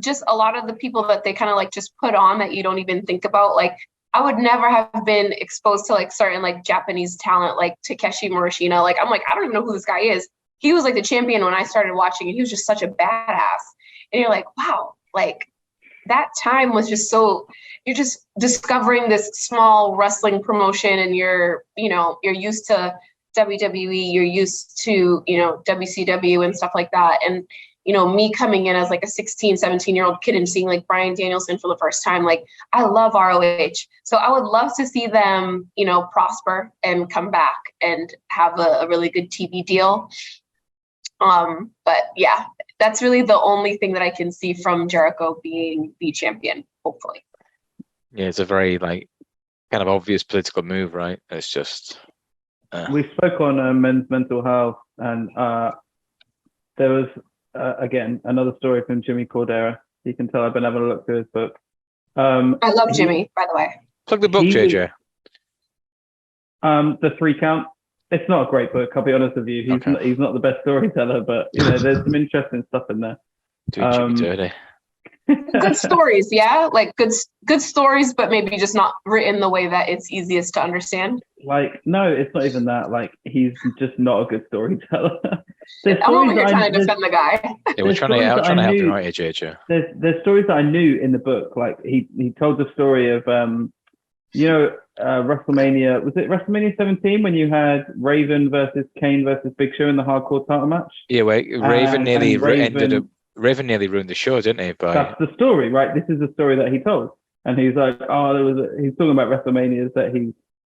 just a lot of the people that they kind of like just put on that you don't even think about. Like I would never have been exposed to like certain like Japanese talent like Takeshi Morishima. Like I'm like, I don't even know who this guy is. He was like the champion when I started watching, and he was just such a badass. And you're like, wow, like that time was just so, you're just discovering this small wrestling promotion, and you're used to WWE, you're used to, WCW and stuff like that. And, me coming in as like a 16, 17-year-old kid and seeing like Bryan Danielson for the first time, like I love ROH. So I would love to see them, prosper and come back and have a really good TV deal. But yeah, that's really the only thing that I can see from Jericho being the champion, hopefully. Yeah, it's a very like kind of obvious political move, right? It's just We spoke on men's mental health, and there was again another story from Jimmy Cordera. You can tell I've been having a look through his book. I love Jimmy, by the way. plug the book, he- JJ. The 3 Count. It's not a great book. I'll be honest with you. He's not the best storyteller, but there's some interesting stuff in there. Doing Jimmy dirty. Good stories, yeah, like good stories, but maybe just not written the way that it's easiest to understand. Like, no, it's not even that. Like, he's just not a good storyteller. I'm over here trying to defend the guy. Yeah, we're trying to help him out here, JJ. There's stories that I knew in the book. Like, he told the story of WrestleMania. Was it WrestleMania 17 when you had Raven versus Kane versus Big Show in the hardcore title match? Yeah, wait, Raven nearly Raven- Raven nearly ruined the show, didn't he? That's the story, right? This is the story that he told. And he's like, he's talking about WrestleManias that he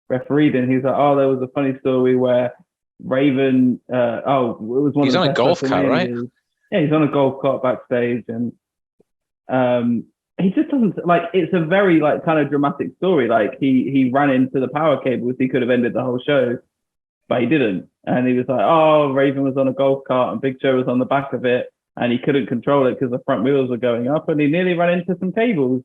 refereed in. He's like, there was a funny story where Raven, it was one He's of the on a best golf cart, right? WrestleManias. Yeah, he's on a golf cart backstage, and he just doesn't like. It's a very like kind of dramatic story. Like he ran into the power cables. He could have ended the whole show, but he didn't. And he was like, "Oh, Raven was on a golf cart, and Big Show was on the back of it, and he couldn't control it because the front wheels were going up, and he nearly ran into some cables."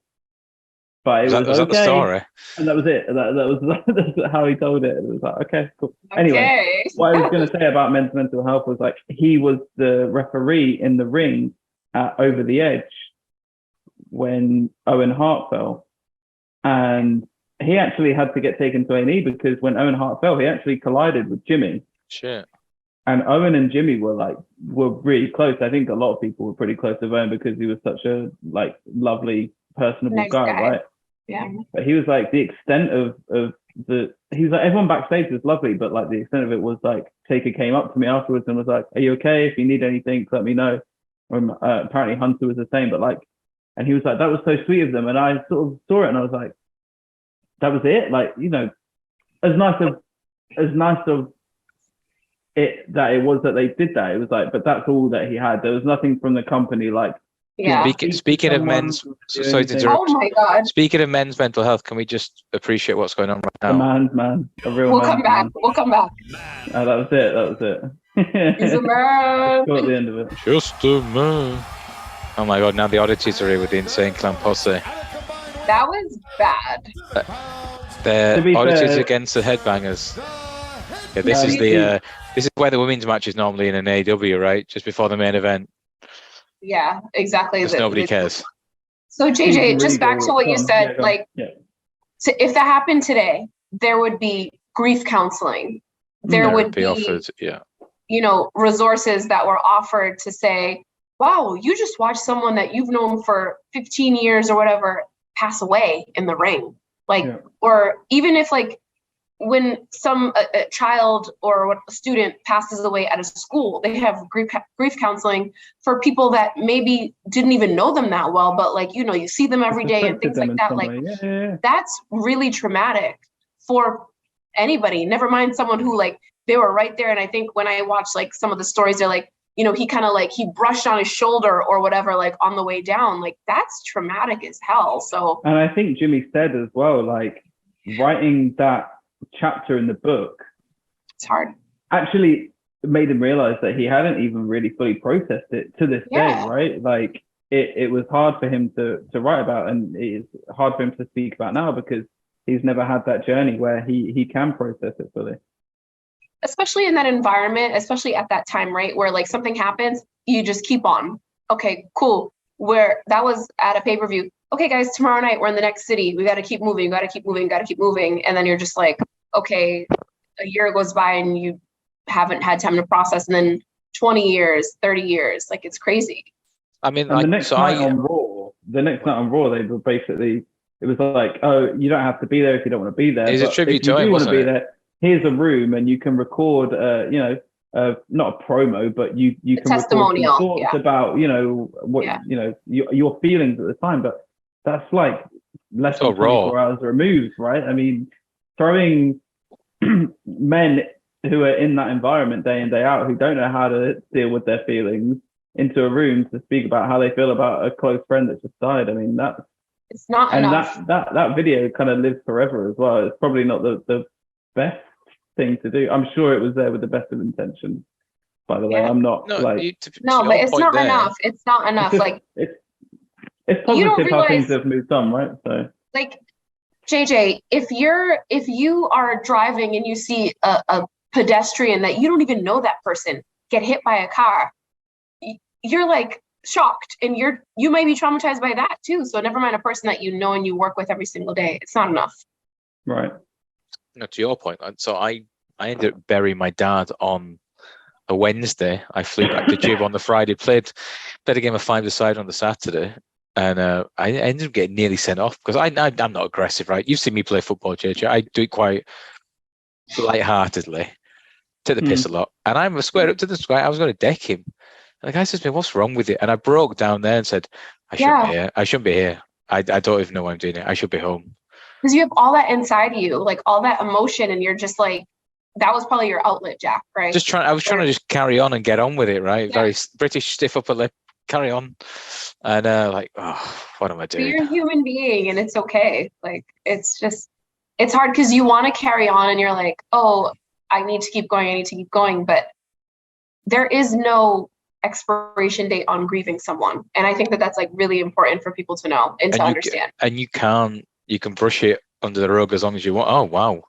But it was was that the okay, story? and that was it. That was that's how he told it. It was like, okay, cool. Anyway, what I was going to say about men's mental health was like he was the referee in the ring at Over the Edge when Owen Hart fell, and he actually had to get taken to A&E because when Owen Hart fell, he actually collided with Jimmy. Shit. And Owen and Jimmy were really close. I think a lot of people were pretty close to Owen because he was such a like lovely, personable Nice guy, right? Yeah. But he was like the extent of he was like everyone backstage was lovely, but like the extent of it was like Taker came up to me afterwards and was like, "Are you okay? If you need anything, let me know." Apparently Hunter was the same, but like, and he was like, "That was so sweet of them," and I sort of saw it and I was like, "That was it." Like, you know, as nice of it that it was that they did that. It was like, but that's all that he had. There was nothing from the company like. Yeah. Speaking of men's, sorry to interrupt. Oh my God. Speaking of men's mental health, can we just appreciate what's going on right now? A man's man, a real We'll man's come back. man. We'll come back. That was it. That was it. He's a man. Got the end of it. Just a man. Oh my God! Now the oddities are here with the Insane Clown Posse. That was bad. The oddities fair, against the Headbangers. Yeah, this is where the women's match is normally in an AEW, right? Just before the main event. Yeah, exactly. Because nobody cares. So JJ, just back to what you said, if that happened today, there would be grief counseling. There would be offered, yeah. You know, resources that were offered to say, wow, you just watched someone that you've known for 15 years or whatever pass away in the ring. Like, or even if like when a child or a student passes away at a school, they have grief counseling for people that maybe didn't even know them that well, but like, you know, you see them every day and things like that. Like, that's really traumatic for anybody, never mind someone who like, they were right there. And I think when I watched like some of the stories, they're like, you know, he kind of like, he brushed on his shoulder or whatever, like on the way down, like that's traumatic as hell. So, and I think Jimmy said as well, like writing that chapter in the book, it's hard. Actually made him realize that he hadn't even really fully processed it to this day, right? Like it was hard for him to write about, and it's hard for him to speak about now because he's never had that journey where he can process it fully. Especially in that environment, especially at that time, right? Where like something happens, you just keep on. Okay, cool. Where that was at a pay-per-view. Okay, guys, tomorrow night we're in the next city. We got to keep moving, got to keep moving, got to keep moving. And then you're just like, okay, a year goes by and you haven't had time to process. And then 20 years, 30 years, like it's crazy. I mean, and the next night on Raw, they were basically, it was like, oh, you don't have to be there if you don't want to be there. It's a tribute to him, wasn't it? Here's a room and you can record, not a promo, but you can testimonial, record thoughts about, you know, what, you know, your feelings at the time. But that's like less than 24 hours removed, right? I mean, throwing men who are in that environment day in, day out, who don't know how to deal with their feelings into a room to speak about how they feel about a close friend that just died. I mean, it's not enough. And that video kind of lives forever as well. It's probably not the best thing to do. I'm sure it was there with the best of intentions, by the way. I'm not but it's not enough. It's not enough. Like it's positive how things have moved on, right? So like JJ, if you are driving and you see a pedestrian that you don't even know that person get hit by a car, you're like shocked and you might be traumatized by that too. So never mind a person that you know and you work with every single day. It's not enough. Right. No, to your point, so I ended up burying my dad on a Wednesday. I flew back to Jib on the Friday, played a game of 5-a-side on the Saturday, and I ended up getting nearly sent off because I'm not aggressive, right? You've seen me play football, JJ. I do it quite lightheartedly, take the piss a lot, and I'm squared up to the square. I was going to deck him, and the guy says to me, "What's wrong with it?" And I broke down there and said, "I shouldn't be here. I shouldn't be here. I don't even know why I'm doing it. I should be home." Because you have all that inside you, like all that emotion, and you're just like, that was probably your outlet, Jack, right? I was trying to just carry on and get on with it, right? Yeah. Very British, stiff upper lip, carry on. And like, oh, what am I But doing? you're a human being and it's okay. Like, it's hard because you want to carry on and you're like, oh, I need to keep going. But there is no expiration date on grieving someone. And I think that that's like really important for people to know and to understand. And you can brush it under the rug as long as you want. Oh, wow.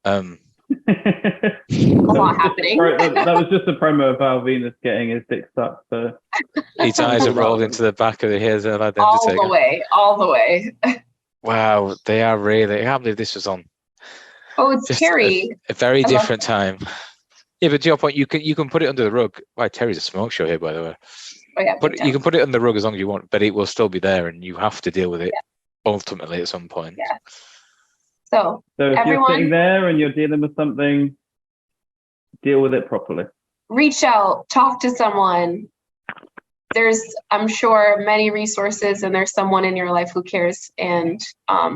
A lot happening. That was just a promo of Val Venus getting his dick sucked. So his eyes have rolled into the back of the hairs of that all the way. Wow, they are really. I can't believe this was on. Oh, it's Just Terry. A very different time. Yeah, but to your point, you can put it under the rug. Why, Terry's a smoke show here, by the way. Oh, yeah, you can put it under the rug as long as you want, but it will still be there, and you have to deal with it ultimately at some point. Yeah. So if you're sitting there and you're dealing with something, deal with it properly. Reach out, talk to someone. There's, I'm sure, many resources, and there's someone in your life who cares, and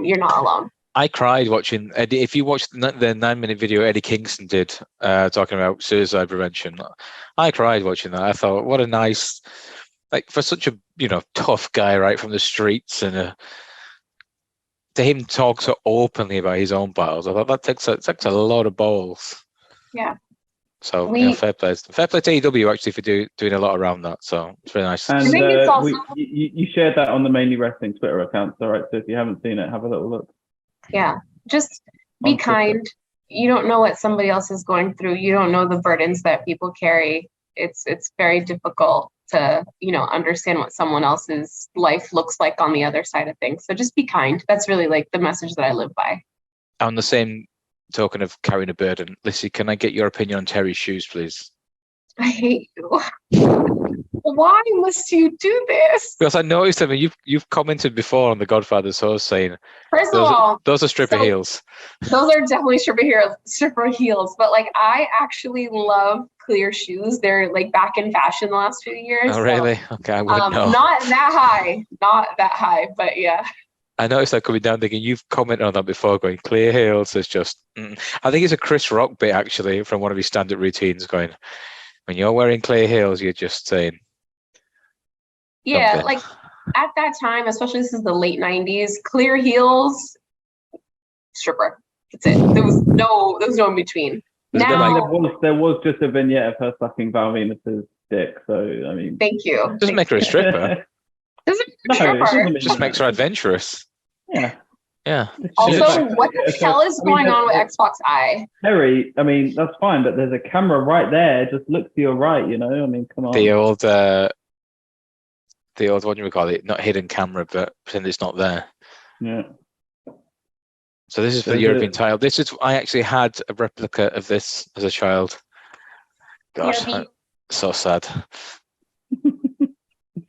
you're not alone. I cried watching Eddie. If you watched the 9-minute video Eddie Kingston did talking about suicide prevention, I cried watching that. I thought, what a nice, like, for such a tough guy right from the streets, and to him talk so openly about his own battles. I thought that takes a lot of balls. Yeah. So fair play to AEW actually for doing a lot around that. So it's very nice. And you shared that on the Mainly Wrestling Twitter account. All right, so if you haven't seen it, have a little look. Yeah, just be kind. You don't know what somebody else is going through. You don't know the burdens that people carry. It's very difficult to understand what someone else's life looks like on the other side of things. So just be kind. That's really like the message that I live by. On the same token of carrying a burden, Lissy, can I get your opinion on Terry's shoes, please? I hate you. Why must you do this? Because I noticed, I mean, you've commented before on the Godfather's host saying, first of all, those are stripper heels. Those are definitely stripper heels. But like, I actually love clear shoes. They're like back in fashion the last few years. Oh, really? Okay, I wouldn't know. Not that high, but yeah. I noticed that coming down, thinking you've commented on that before, going clear heels is just. I think it's a Chris Rock bit actually from one of his stand-up routines, going, when you're wearing clear heels, you're just saying. Yeah, something. like at that time, especially this is the late 90s, clear heels, stripper. That's it. There was no in between. There was just a vignette of her sucking Val Venus's dick. So I mean, thank you. Doesn't make her a stripper. It just makes her adventurous. Yeah. Yeah. Also, what the hell is going on with Xbox Eye? Harry, I mean, that's fine, but there's a camera right there. Just look to your right, I mean, come on. The old, what do we call it? Not hidden camera, but pretend it's not there. Yeah. So this is for the European title. I actually had a replica of this as a child. Gosh, so sad.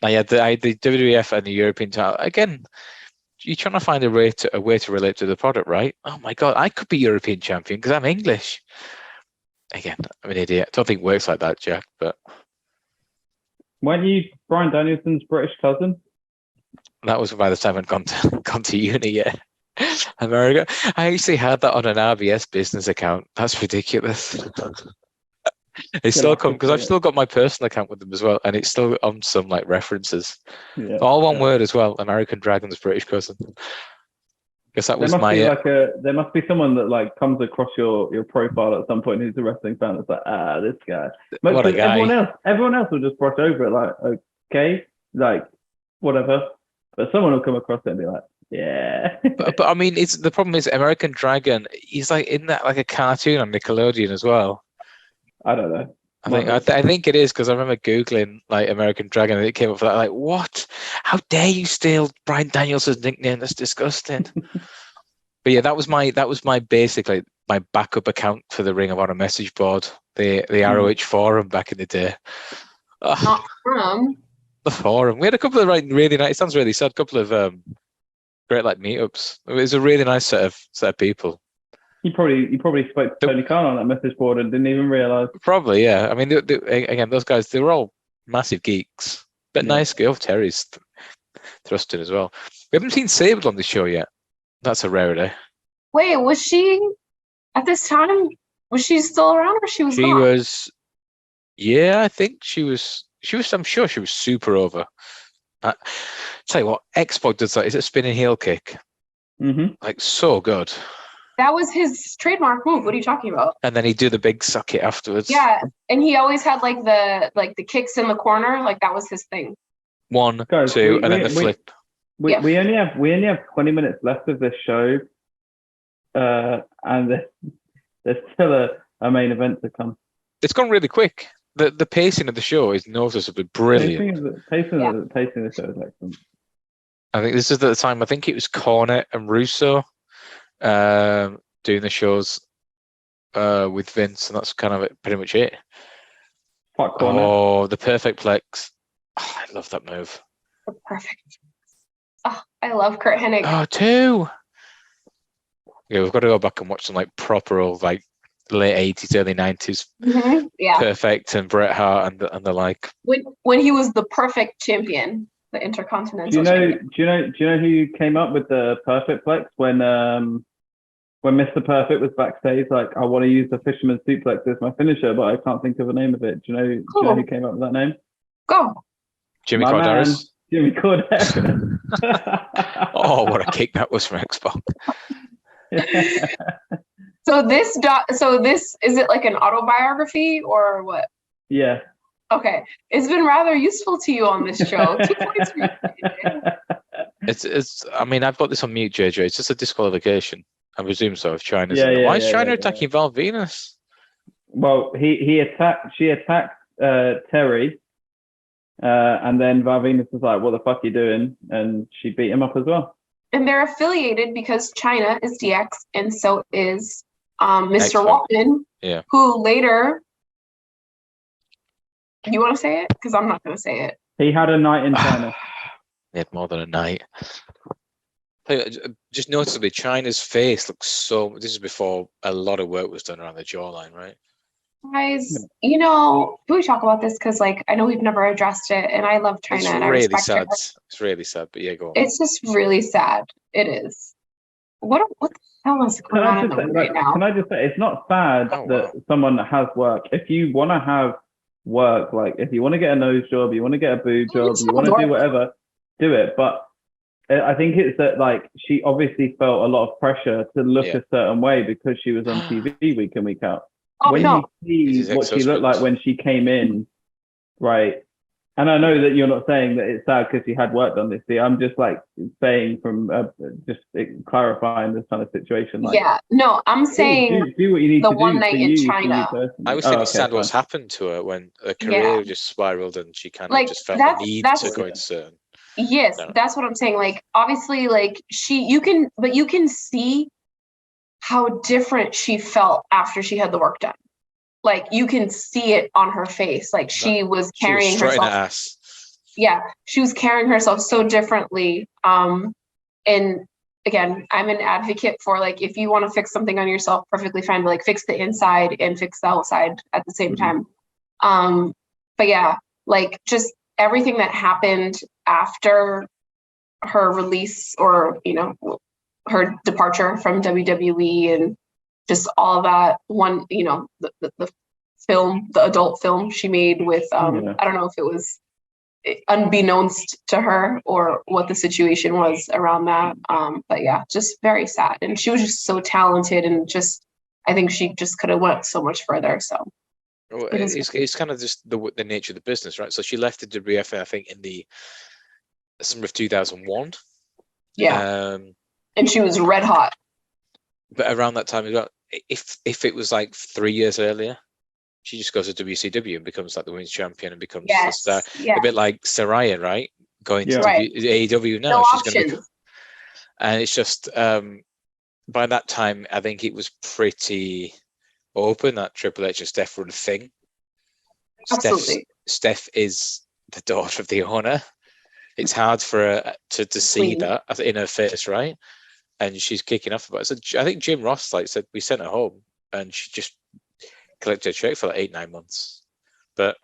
I had the WWF and the European title. Again, you're trying to find a way to relate to the product, right? Oh my God, I could be European champion because I'm English. Again, I'm an idiot. I don't think it works like that, Jack, but. Weren't you Bryan Danielson's British cousin? That was by the time I'd gone to uni, yeah. America. I actually had that on an RBS business account. That's ridiculous. It's still come because I've still got my personal account with them as well, and it's still on some like references. Yeah, all one word as well. American Dragon's British cousin. Because that was there must be someone that like comes across your profile at some point who's a wrestling fan. It's like, this guy. What a guy. Everyone else will just brush over it, like, okay, like whatever. But someone will come across it and be like, yeah. but I mean, the problem is American Dragon. He's like in that like a cartoon on Nickelodeon as well. I don't know. I think it is because I remember Googling like American Dragon and it came up for that. Like, what? How dare you steal Bryan Danielson's nickname? That's disgusting. But yeah, that was my basically my backup account for the Ring of Honor message board, the ROH forum back in the day. Not from the forum. We had a couple of really nice. It sounds really sad. A couple of great like meetups. It was a really nice set of people. You probably spoke to Tony Khan on that message board and didn't even realize. Probably, yeah. I mean, again, those guys, they were all massive geeks, but nice girl. Terry's thrusting as well. We haven't seen Sable on the show yet. That's a rarity. Wait, was she at this time? Was she still around or she was She gone? was, yeah, I think she was. I'm sure she was super over. Tell you what, X-Pac does that. Is it a spinning heel kick? Mm-hmm. Like so good. That was his trademark move. What are you talking about? And then he'd do the big suck it afterwards. Yeah, and he always had like the kicks in the corner. Like that was his thing. 1, Guys, 2, and then the flip. We only have 20 minutes left of this show, and there's still a main event to come. It's gone really quick. The pacing of the show is noticeably brilliant. Pacing of the show is excellent. I think this is at the time. I think it was Cornette and Russo doing the shows with Vince, and that's kind of pretty much it. Fuck Cornette. Oh, the perfect plex. Oh, I love that move. Perfect. Oh, I love Kurt Hennig. Oh, 2. Yeah, we've got to go back and watch some like proper old like late 80s, early 90s. Mm-hmm. Yeah. Perfect and Bret Hart and the like. When he was the perfect champion, the Intercontinental champion. Do you know who came up with the perfect flex when Mr. Perfect was backstage? Like, I want to use the fisherman suplex as my finisher, but I can't think of the name of it. Do you know who came up with that name? Go. Jimmy My Corderas. man, Jimmy Corderas. Oh, what a kick that was from X-Pac. So this is it like an autobiography or what? Yeah. Okay, it's been rather useful to you on this show. 2 points for you. It's. I mean, I've got this on mute, JJ. It's just a disqualification. I presume so. If China's, why is China attacking Val Venus? Well, she attacked Terry, and then Val Venus was like, "What the fuck are you doing?" And she beat him up as well. And they're affiliated because China is DX, and so is Mr. Waltman, who later. You want to say it? Because I'm not going to say it. He had a night in China. He had more than a night. Just noticeably, China's face looks so. This is before a lot of work was done around the jawline, right? Guys, you know, can we talk about this? Because, like, I know we've never addressed it, and I love China. It's and really I respect sad. her. It's really sad, but yeah, go on. It's just really sad. It is. What the hell is going on in the room right now? Can I just say, it's not sad that someone has work. If you want to have work, like if you want to get a nose job, you want to get a boob job, you want to do whatever, do it. But I think it's that, like, she obviously felt a lot of pressure to look a certain way because she was on TV week in, week out. Oh, when no. you see what she looked like when she came in, right? And I know that you're not saying that it's sad because she had work done this year. I'm just like saying from just clarifying this kind of situation. Like, yeah, no, I'm saying do what you need the to do. one night in China. I was thinking sad what's happened to her when her career just spiraled and she kind of just felt the need to go into certain. Yes, that's what I'm saying. Like, obviously, like you can see how different she felt after she had the work done. Like, you can see it on her face. Like, she was carrying herself. Her ass. Yeah, she was carrying herself so differently. And again, I'm an advocate for, like, if you want to fix something on yourself, perfectly fine. But, like, fix the inside and fix the outside at the same time. But yeah, like, just everything that happened after her release, or, you know, her departure from WWE, and just all that one, you know, the film, the adult film she made with, I don't know if it was unbeknownst to her or what the situation was around that. But yeah, just very sad. And she was just so talented, and just, I think she just could have went so much further. So well, it's kind of just the nature of the business, right? So she left the WWF, I think, in the summer of 2001. Yeah. And she was red hot. But around that time as well, if it was like 3 years earlier, she just goes to WCW and becomes like the women's champion and becomes a star. A bit like Saraya, right? Going to AEW now. No she's options. Going to and it's just by that time, I think it was pretty open that Triple H and Steph were the thing. Absolutely. Steph is the daughter of the owner. It's hard for her to see that in her face, right? And she's kicking off about it. So I think Jim Ross said we sent her home, and she just collected a check for like 8-9 months. But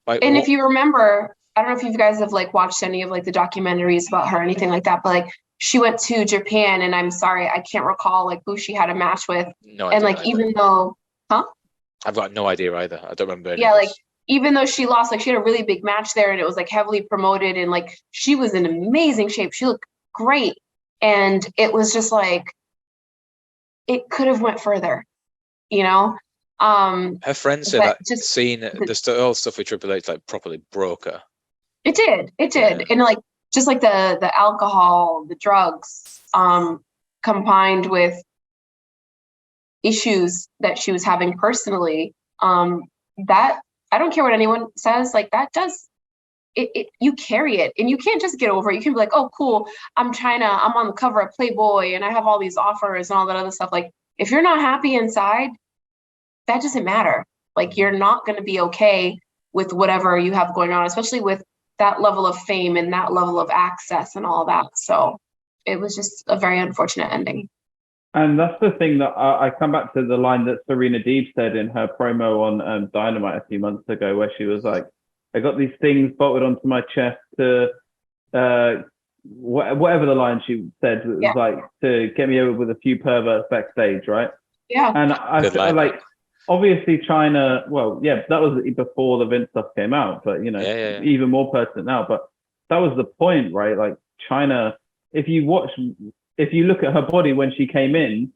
if you remember, I don't know if you guys have like watched any of like the documentaries about her or anything like that, but like she went to Japan, and I'm sorry, I can't recall like who she had a match with. No And idea like, either. even though, I've got no idea either. I don't remember any yeah, of like this. even though she lost, like she had a really big match there, and it was like heavily promoted, and like she was in amazing shape. She looked great, and it was just like it could have went further, you know. Her friends said But that just seeing all stuff with Triple H like properly broke her. it did, Yeah. and like just like the alcohol, the drugs, combined with issues that she was having personally, that I don't care what anyone says, like that does you carry it, and you can't just get over it. You can be like, oh cool, I'm on the cover of Playboy and I have all these offers and all that other stuff. Like if you're not happy inside, that doesn't matter. Like you're not going to be okay with whatever you have going on, especially with that level of fame and that level of access and all that. So it was just a very unfortunate ending. And that's the thing that I come back to the line that Serena Deeb said in her promo on Dynamite a few months ago, where she was like, I got these things bolted onto my chest to, whatever the line she said, it was like to get me over with a few perverts backstage, right? Yeah. And I like, obviously China, well, yeah, that was before the Vince stuff came out, but you know, even more pertinent now. But that was the point, right? Like China, if you look at her body when she came in,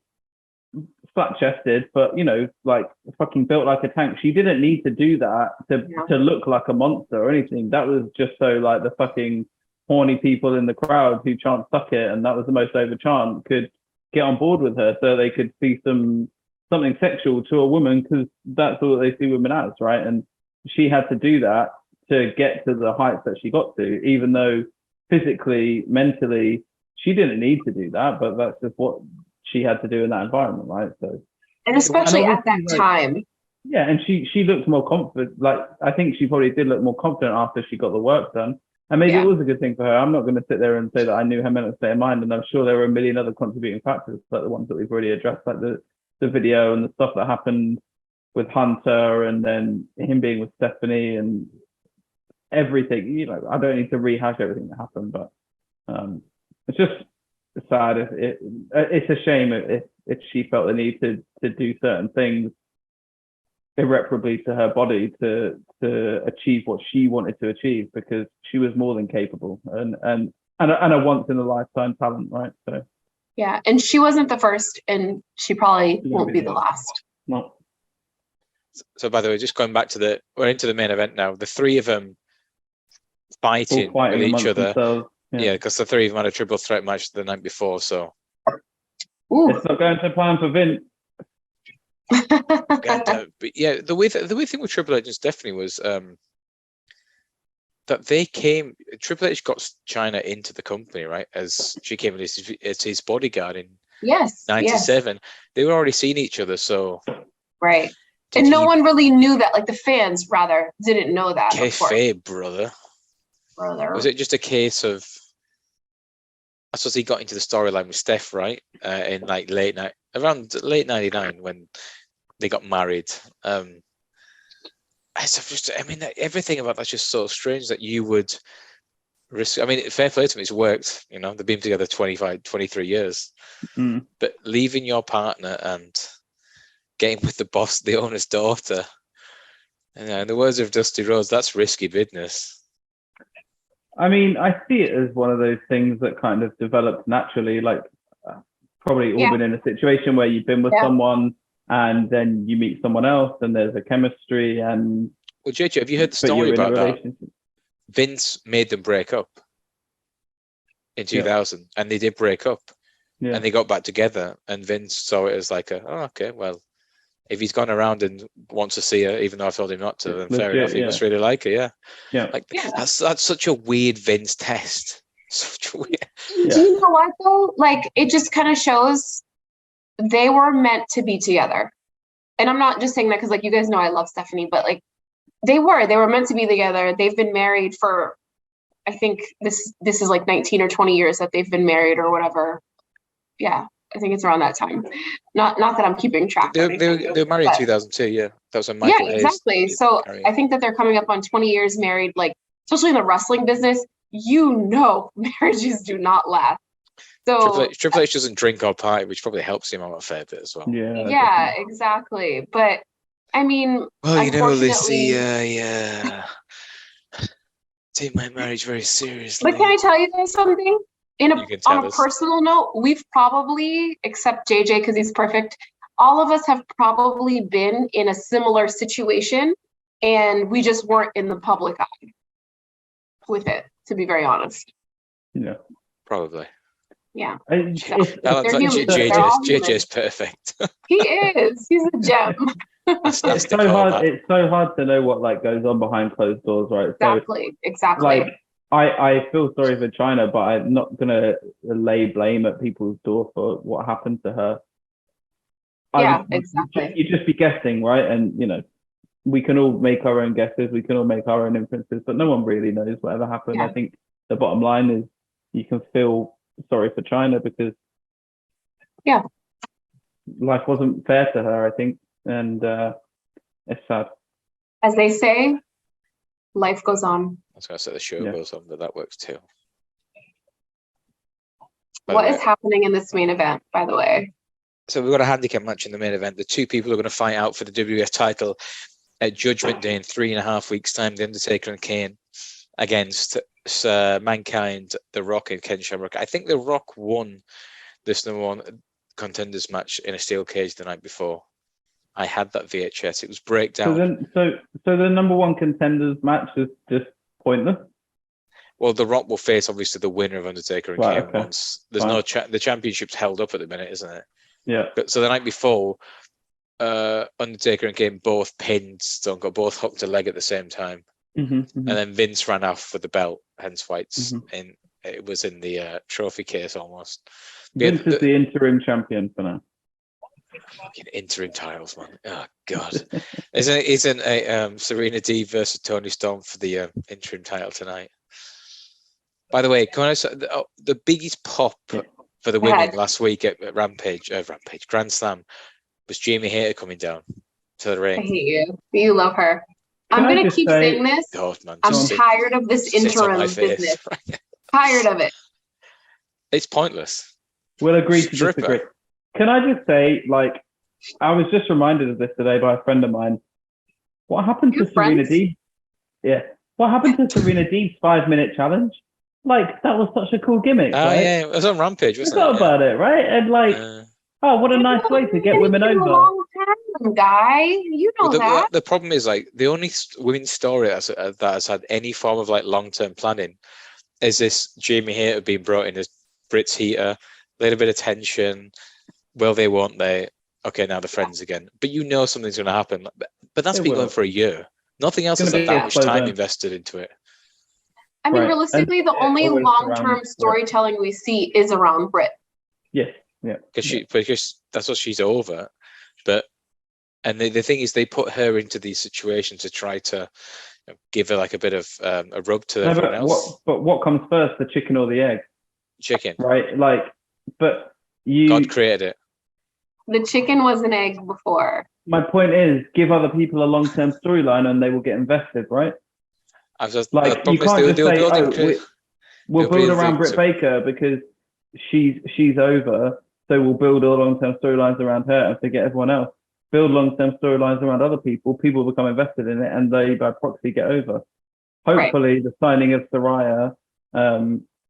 flat chested, but you know, like fucking built like a tank. She didn't need to do that to look like a monster or anything. That was just so like the fucking horny people in the crowd who chant "suck it," and that was the most over chant, could get on board with her, so they could see something sexual to a woman, because that's all they see women as, right? And she had to do that to get to the heights that she got to, even though physically, mentally, she didn't need to do that, but that's just what she had to do in that environment, right? So, and especially at that time. Yeah, and she looked more confident. Like I think she probably did look more confident after she got the work done. And maybe it was a good thing for her. I'm not going to sit there and say that I knew her mental state of mind, and I'm sure there were a million other contributing factors, like the ones that we've already addressed, like the video and the stuff that happened with Hunter, and then him being with Stephanie and everything. You know, I don't need to rehash everything that happened, but it's just sad. It's a shame if she felt the need to do certain things irreparably to her body to achieve what she wanted to achieve, because she was more than capable and a once in a lifetime talent, right? So yeah, and she wasn't the first, and she probably won't be the last. No. So by the way, just going back to we're into the main event now. The three of them fighting with each other. Yeah, because the three of them had a triple threat match the night before, so it's not going to plan for Vince. But yeah, the weird thing with Triple H definitely was that Triple H got China into the company, right? As she came in as his bodyguard in '97. They were already seeing each other, so right. And no one really knew that. Like the fans, rather, didn't know that. Kayfabe, brother. Was it just a case of? I suppose he got into the storyline with Steph, right? In like around late '99 when they got married. Everything about that's just so strange that you would risk. I mean, fair play to them, it's worked. You know, they've been together 23 years. Mm. But leaving your partner and getting with the boss, the owner's daughter, in the words of Dusty Rhodes, that's risky business. I mean, I see it as one of those things that kind of developed naturally, like probably all been in a situation where you've been with someone and then you meet someone else and there's a chemistry and... Well, JJ, have you heard the story about that? Vince made them break up in 2000 and they did break up and they got back together, and Vince saw it as like okay, well, if he's gone around and wants to see her, even though I told him not to, then fair enough. He must really like her, That's such a weird Vince test. Such a weird. Do you know what though? Like it just kind of shows they were meant to be together. And I'm not just saying that because like you guys know I love Stephanie, but like they were meant to be together. They've been married for, I think this is like 19 or 20 years that they've been married or whatever. Yeah. I think it's around that time. Not that I'm keeping track. They were married in 2002. Yeah, that was when Michael Hayes. Exactly. So I think that they're coming up on 20 years married. Like, especially in the wrestling business, marriages do not last. So Triple H doesn't drink or party, which probably helps him out a fair bit as well. Yeah. yeah, exactly. But I mean, Well, you know, Lissy, unfortunately, take my marriage very seriously. but can I tell you guys something? You can tell On a us. personal note, we've probably, except JJ because he's perfect, all of us have probably been in a similar situation, and we just weren't in the public eye with it, to be very honest. Yeah. Probably. Yeah. It's- They're human. They're all human. JJ's perfect. He is. He's a gem. That's it's so hard. It's so hard to know what like goes on behind closed doors, right? Exactly. Like, I feel sorry for China, but I'm not gonna lay blame at people's door for what happened to her. Yeah, exactly. You just be guessing, right? And you know, we can all make our own guesses, we can all make our own inferences, but no one really knows whatever happened. Yeah. I think the bottom line is you can feel sorry for China because life wasn't fair to her, I think, and it's sad. As they say, life goes on. I was going to say the show goes on, but that works too. What is happening in this main event, by the way? So we've got a handicap match in the main event. The two people who are going to fight out for the WWF title at Judgment Day in 3.5 weeks' time, The Undertaker and Kane, against Mankind, The Rock, and Ken Shamrock. I think The Rock won this #1 contenders match in a steel cage the night before. I had that VHS. It was breakdown. So the #1 contenders match is just pointless. Well, The Rock will face obviously the winner of Undertaker and Kane once. There's Fine. no the championship's held up at the minute, isn't it? Yeah. But so the night before, Undertaker and Kane both pinned Stone Cold, both hooked a leg at the same time, and then Vince ran off for the belt. Hence why it was in the trophy case almost. Vince is the interim champion for now. Fucking interim titles, man. Oh god, isn't a Serena Deeb versus Tony Storm for the interim title tonight? By the way, can I say the biggest pop for the women last week at Rampage Grand Slam was Jamie Hayter coming down to the ring. I hate you. You love her. I'm going to keep saying this. God, man, I'm tired of this interim business. Tired of it. It's pointless. We'll agree to disagree. Can I just say, like, I was just reminded of this today by a friend of mine. What happened to Serena Deeb? Yeah. What happened to Serena Deeb's 5-minute challenge? Like, that was such a cool gimmick. Oh, right? yeah. It was on Rampage, wasn't it? About it, right? And, like, oh, what a nice way to get women over. Long time, guy. You know that. The problem is, like, the only women's story that has had any form of, like, long-term planning is this Jamie Hayter being brought in as Brit's heater, a little bit of tension. Will they, won't they? Okay, now they're friends again. But you know something's going to happen. But that's been going for a year. Nothing else has had that much time invested into it. I mean, realistically, the only long-term storytelling we see is around Brit. Yes, yeah. Because that's what she's over. But the thing is, they put her into these situations to try to give her like a bit of a rub to everyone else. But what comes first, the chicken or the egg? Chicken. Right, like, but God created it. The chicken was an egg before. My point is, give other people a long-term storyline and they will get invested, right? I was just like, you can't just say, we'll build around Britt Baker because she's over, so we'll build all long-term storylines around her and forget everyone else. Build long-term storylines around other people become invested in it, and they, by proxy, get over. Hopefully, the signing of Saraya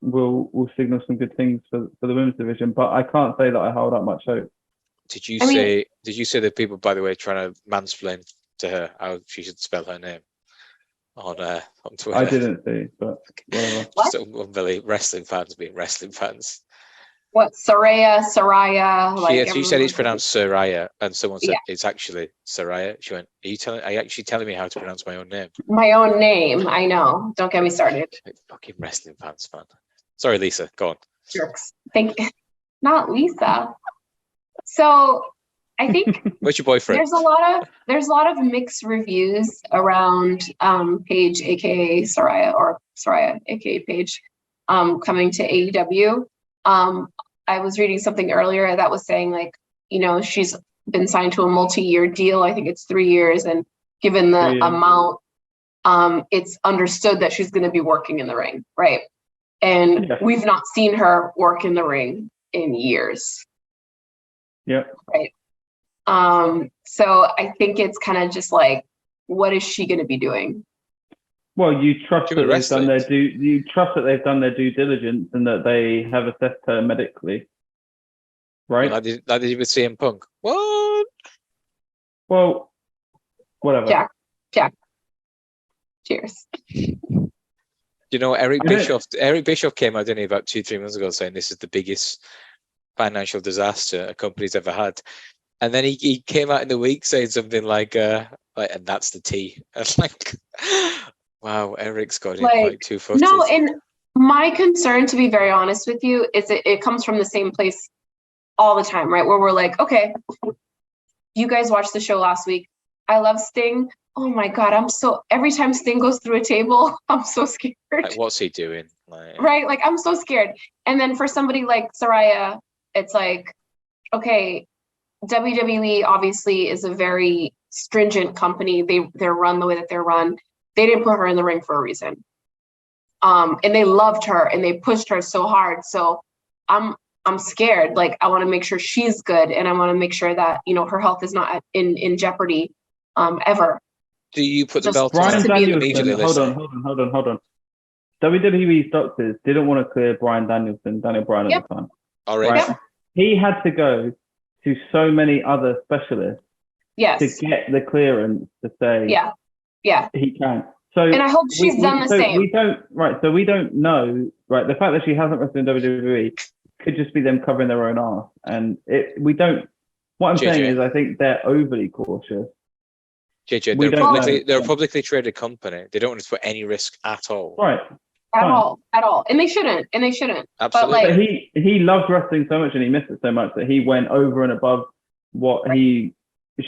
will signal some good things for the women's division, but I can't say that I hold up much hope. Did you say that people, by the way, trying to mansplain to her how she should spell her name on Twitter? I didn't see, but whatever. So unbelievable. Wrestling fans being wrestling fans. What, Saraya? Like she said it's pronounced Saraya, and someone said it's actually Saraya. She went, are you actually telling me how to pronounce my own name? My own name, I know. Don't get me started. Like, fucking wrestling fans, man. Sorry, Lisa, go on. Jerks. Thank you. Not Lisa. So I think where's your boyfriend? There's a lot of mixed reviews around Paige, aka Saraya, or Saraya, aka Paige, coming to AEW. I was reading something earlier that was saying, like, you know, she's been signed to a multi-year deal. I think it's 3 years, and given the amount, it's understood that she's going to be working in the ring, right? And Yeah. we've not seen her work in the ring in years. Yeah. Right. So I think it's kind of just like, what is she going to be doing? Well, you trust She that was they've done wrestling. you trust that they've done their due diligence and that they have assessed her medically, right? Like they did with CM Punk. What? Well, whatever. Jack. Cheers. You know, Eric I don't- Bischoff came out, didn't he, about 2-3 months ago, saying this is the biggest financial disaster a company's ever had. And then he came out in the week saying something like, and that's the tea. I was like, wow, Eric's got in like 2 footers. No, and my concern, to be very honest with you, is it comes from the same place all the time, right? Where we're like, okay, you guys watched the show last week. I love Sting. Oh my God, every time Sting goes through a table, I'm so scared. Like, what's he doing? Right? Like, I'm so scared. And then for somebody like Saraya, it's like, okay, WWE obviously is a very stringent company. They're run the way that they're run. They didn't put her in the ring for a reason. And they loved her and they pushed her so hard. So I'm scared. Like, I want to make sure she's good, and I want to make sure that, you know, her health is not in jeopardy ever. Do you put the Just belt on Brian her Danielson, immediately? hold Listen? on. WWE's doctors didn't want to clear Daniel Bryan at the time. All right. Right? He had to go to so many other specialists Yes. to get the clearance to say Yeah. he can. So, And I hope she's done the same. We don't know, right? The fact that she hasn't wrestled in WWE could just be them covering their own arse. And what I'm saying is I think they're overly cautious. JJ, they're a publicly traded company. They don't want to put any risk at all. Right. At all. And they shouldn't. Absolutely. But like, but he loved wrestling so much and he missed it so much that he went over and above what he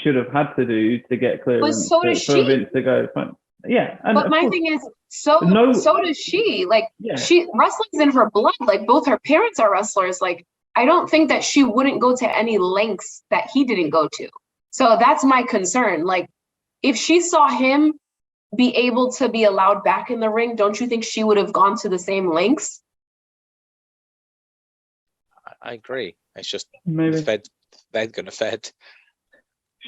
should have had to do to get clearance. So does for she. Vince to go. Fine. Yeah. And but my thing is, so does she. Like, she wrestling's in her blood. Like, both her parents are wrestlers. Like, I don't think that she wouldn't go to any lengths that he didn't go to. So that's my concern. Like, if she saw him be able to be allowed back in the ring, don't you think she would have gone to the same lengths? I agree. It's just maybe Fed gonna Fed.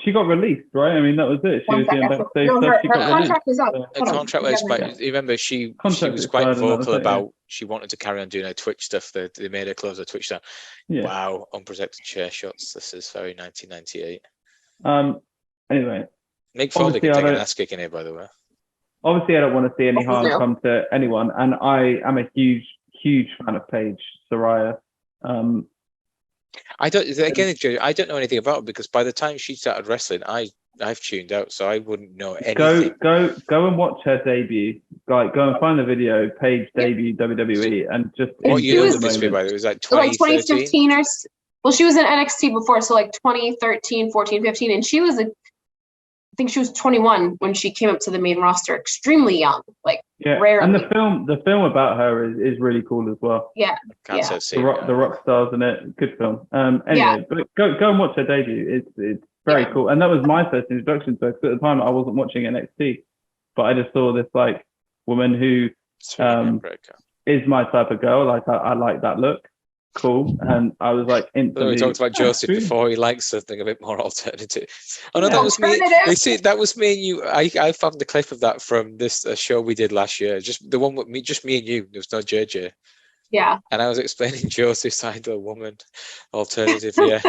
She got released, right? I mean, that was it. She was doing backstage stuff. Her contract was up. Her contract was quite. You remember she was quite vocal about she wanted to carry on doing her Twitch stuff. They made her close her Twitch down. Yeah. Wow, unprotected chair shots. This is very 1998. Anyway, Mick Foley can take an ass kick in here, by the way. Obviously, I don't want to see any harm come to anyone, and I am a huge fan of Paige Saraya. I don't know anything about it because by the time she started wrestling, I've tuned out, so I wouldn't know anything. Go and watch her debut. Like, go and find the video, Paige debut WWE, and just. What year was this? By the way, it was like 2015 or. Well, she was in NXT before, so like 2013, 14, 15, and she was I think she was 21 when she came up to the main roster, extremely young, like rarely. And the film about her is really cool as well. Yeah. The rock stars in it, good film. Anyway, but go and watch her debut. It's very cool, and that was my first introduction to her. Because at the time I wasn't watching NXT, but I just saw this like woman who is my type of girl. Like I like that look. Cool, and I was like instantly. We talked about Joseph before. He likes something a bit more alternative. Oh no, that was me. That was me and you. I found the clip of that from this show we did last year. Just the one with me, just me and you. There was no JJ. Yeah. And I was explaining Joseph's side to a woman alternative. Yeah,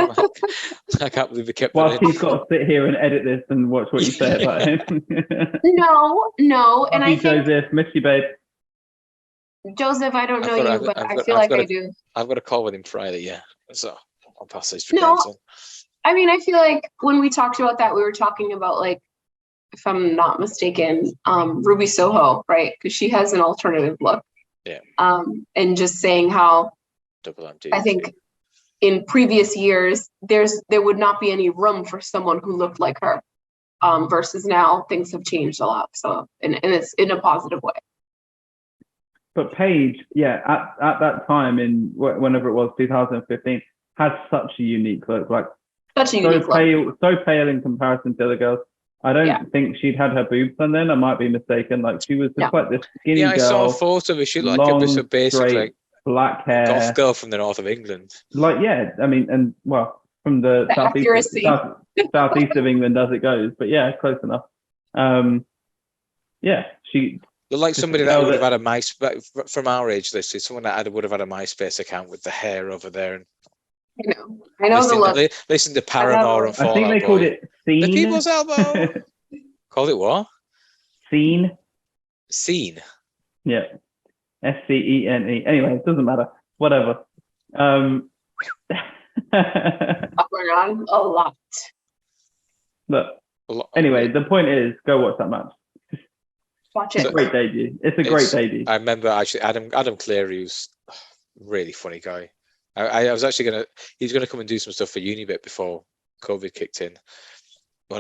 I can't believe we kept. Whilst he's got to sit here and edit this and watch what you say about him. No, and I think Joseph, miss you, babe. Joseph, I don't know you, but I feel like I do. I've got a call with him Friday, yeah. So I'll pass these. No, I mean, I feel like when we talked about that, we were talking about, like, if I'm not mistaken, Ruby Soho, right? Because she has an alternative look. Yeah. And just saying how I think in previous years there would not be any room for someone who looked like her. Versus now things have changed a lot. So and it's in a positive way. But Paige, at that time in whenever it was 2015, had such a unique look, like such a unique look. So pale in comparison to other girls. I don't think she'd had her boobs done then. I might be mistaken. Like she was just like this skinny girl. I saw a photo of her. She looked like it was a basic like black hair goth girl from the north of England. Like I mean, and well, from the southeast of England as it goes, but yeah, close enough. She looked like somebody that would have had a MySpace from our age. This is someone that would have had a MySpace account with the hair over there. And I know the look. Listen to Paramore and Fall Out Boy. I think they called it Scene. The People's Elbow. Called it what? Scene. Yeah. SCENE. Anyway, it doesn't matter. Whatever. Going on a lot. But anyway, the point is, go watch that match. Watch it. It's a great debut. It's a great debut. I remember actually Adam Cleary, who's a really funny guy. I was actually he's gonna come and do some stuff for Unibet before COVID kicked in.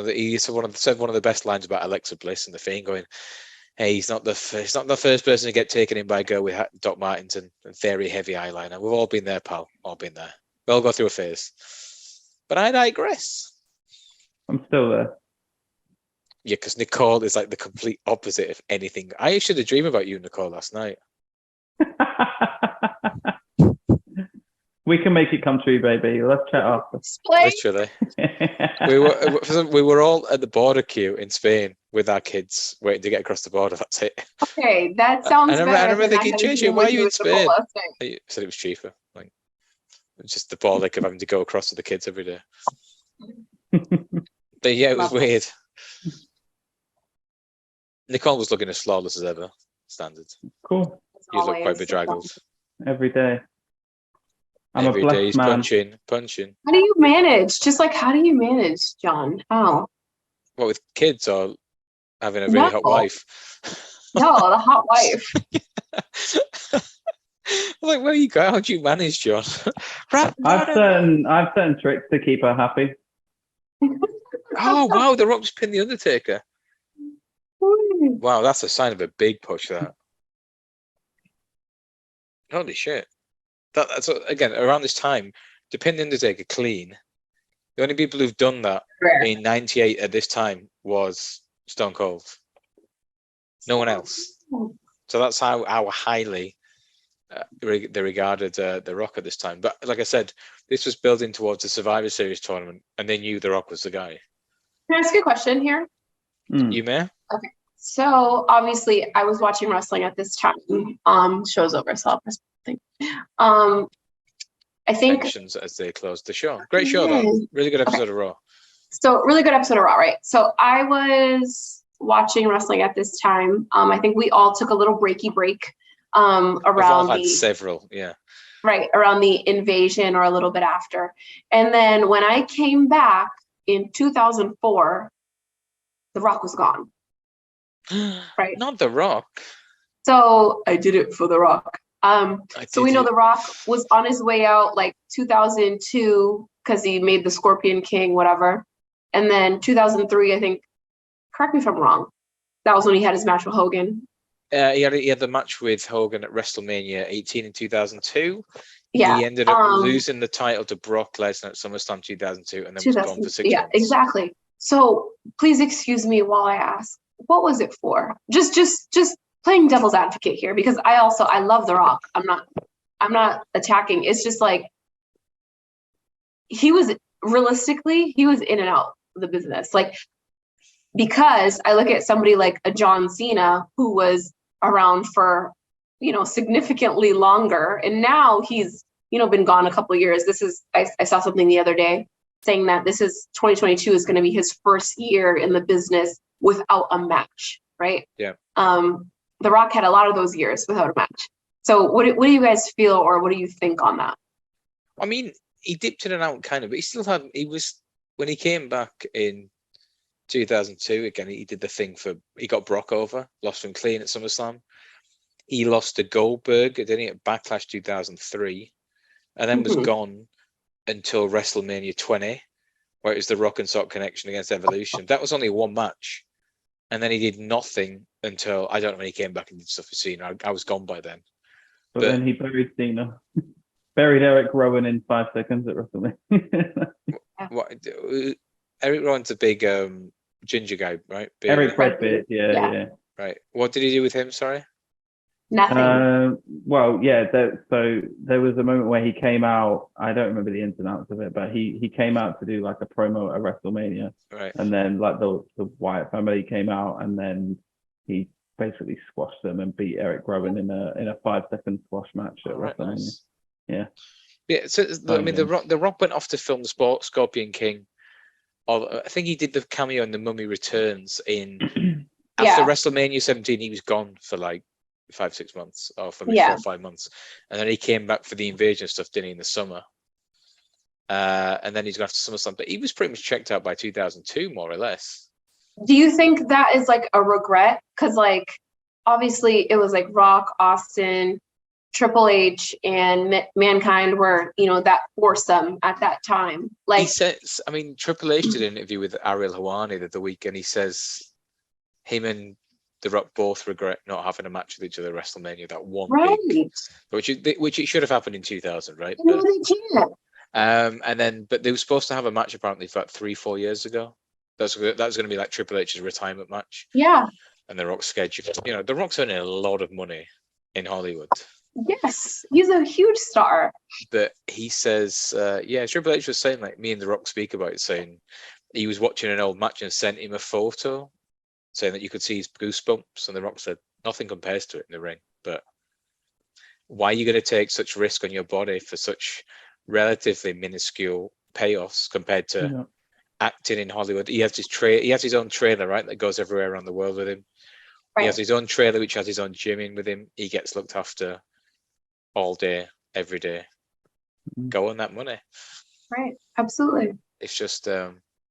He said one of the best lines about Alexa Bliss and the Fiend, going, "Hey, he's not the first person to get taken in by a girl with Doc Martens and very heavy eyeliner. We've all been there, pal. All been there. We all go through a phase." But I digress. I'm still there. Yeah, because Nicole is like the complete opposite of anything. I actually had a dream about you and Nicole last night. We can make it come true, baby. Let's chat after. Literally. we were all at the border queue in Spain with our kids waiting to get across the border. That's it. Okay, that sounds better. I remember thinking, JJ, why are you in Spain? I said it was cheaper. Like, it's just the ball of having to go across with the kids every day. But yeah, it was weird. Nicole was looking as flawless as ever. Standard. Cool. You look quite bedraggled. Every day. Every day he's punching. How do you manage? How do you manage, John? How? What, with kids or having a really hot wife? No, the hot wife. I'm like, where you go? How do you manage, John? I've certain tricks to keep her happy. Oh wow, The Rock's pinned the Undertaker. Wow, that's a sign of a big push. That. Holy shit. That's again around this time to pin the Undertaker clean. The only people who've done that in '98 at this time was Stone Cold. No one else. So that's how highly they regarded The Rock at this time. But like I said, this was building towards the Survivor Series tournament, and they knew The Rock was the guy. Can I ask you a question here? You may. Okay. So obviously, I was watching wrestling at this time. Show's over, so I'll press something. I think as they closed the show. Great show, though. Really good episode of Raw. So really good episode of Raw, right? So I was watching wrestling at this time. I think we all took a little break. Around We've all had several, yeah. Right, around the invasion or a little bit after. And then when I came back in 2004, The Rock was gone. Right. Not The Rock. So I did it for The Rock. So we know The Rock was on his way out like 2002 because he made the Scorpion King, whatever. And then 2003, I think, correct me if I'm wrong, that was when he had his match with Hogan. He had the match with Hogan at WrestleMania 18 in 2002. Yeah. He ended up losing the title to Brock Lesnar at SummerSlam 2002 and then was gone for 6 months. Yeah, exactly. So please excuse me while I ask, what was it for? Just playing devil's advocate here, because I love The Rock. I'm not attacking. It's just like he was in and out of the business. Like, because I look at somebody like a John Cena who was around for, significantly longer. And now he's, been gone a couple of years. I saw something the other day saying that 2022 is going to be his first year in the business without a match. Right. Yeah. The Rock had a lot of those years without a match. So what do you guys feel, or what do you think on that? I mean, he dipped in and out kind of, but when he came back in 2002, again, he did the thing he got Brock over, lost him clean at SummerSlam. He lost to Goldberg, didn't he, at Backlash 2003, and then was gone until WrestleMania 20, where it was the Rock and Sock connection against Evolution. That was only one match. And then he did nothing until, I don't know when he came back and did stuff with Cena. I was gone by then. But then he buried Cena. Buried Eric Rowan in 5 seconds at WrestleMania. Eric Rowan's a big ginger guy, right? Eric Bradbeard, yeah. Right. What did he do with him? Sorry. Nothing. Well, yeah. So there was a moment where he came out. I don't remember the ins and outs of it, but he came out to do like a promo at WrestleMania, Right. and then like the Wyatt family came out, and then he basically squashed them and beat Eric Rowan in a 5-second squash match at WrestleMania. Nice. Yeah. Yeah. So I mean, the Rock went off to film Scorpion King. I think he did the cameo in The Mummy Returns in after WrestleMania 17. He was gone for like 5-6 months, or for 4 or 5 months, and then he came back for the Invasion stuff, didn't he, in the summer? And then he's gone after SummerSlam, but he was pretty much checked out by 2002, more or less. Do you think that is like a regret? Because like obviously it was like Rock, Austin, Triple H, and Mankind were, you know, that foursome at that time. Like, he says, I mean, Triple H did an interview with Ariel Helwani the other week, and he says him and The Rock both regret not having a match with each other at WrestleMania, that one big, which it should have happened in 2000, right? No, they can't. But they were supposed to have a match apparently for like 3-4 years ago. That was going to be like Triple H's retirement match. Yeah. And The Rock's schedule. You know, The Rock's earning a lot of money in Hollywood. Yes, he's a huge star. But he says, Triple H was saying, like, me and The Rock speak about it, saying he was watching an old match and sent him a photo saying that you could see his goosebumps, and The Rock said nothing compares to it in the ring. But why are you going to take such risk on your body for such relatively minuscule payoffs compared to acting in Hollywood? He has his own trailer, right, that goes everywhere around the world with him. Right. He has his own trailer which has his own gym in with him. He gets looked after all day, every day. Go on that money. Right, absolutely. It's just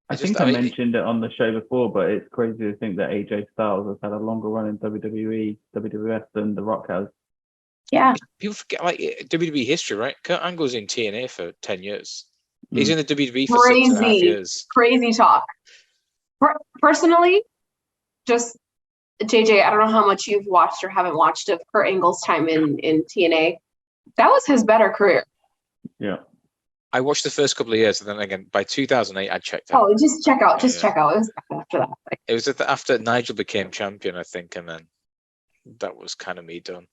I think I mentioned it on the show before, but it's crazy to think that AJ Styles has had a longer run in WWE, WWF than The Rock has. Yeah. People forget, like, WWE history, right? Kurt Angle's in TNA for 10 years. He's in the WWE for 6.5 years. Crazy talk. Personally, just JJ, I don't know how much you've watched or haven't watched of Kurt Angle's time in TNA. That was his better career. Yeah. I watched the first couple of years, and then again, by 2008, I checked out. Oh, just check out. Check out. It was after that. It was after Nigel became champion, I think, and then that was kind of me done.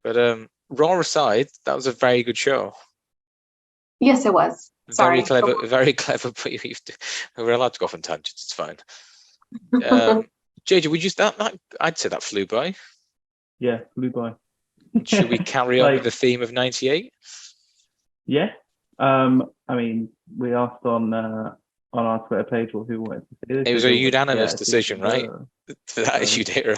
But Raw aside, that was a very good show. Yes, it was. Sorry. Very clever. But we're allowed to go off on tangents. It's fine. JJ, would you that? I'd say that flew by. Yeah, flew by. Should we carry on with the theme of '98? Yeah. I mean, we asked on our Twitter page who wanted to see this. It was a unanimous decision, right? For the Attitude Era.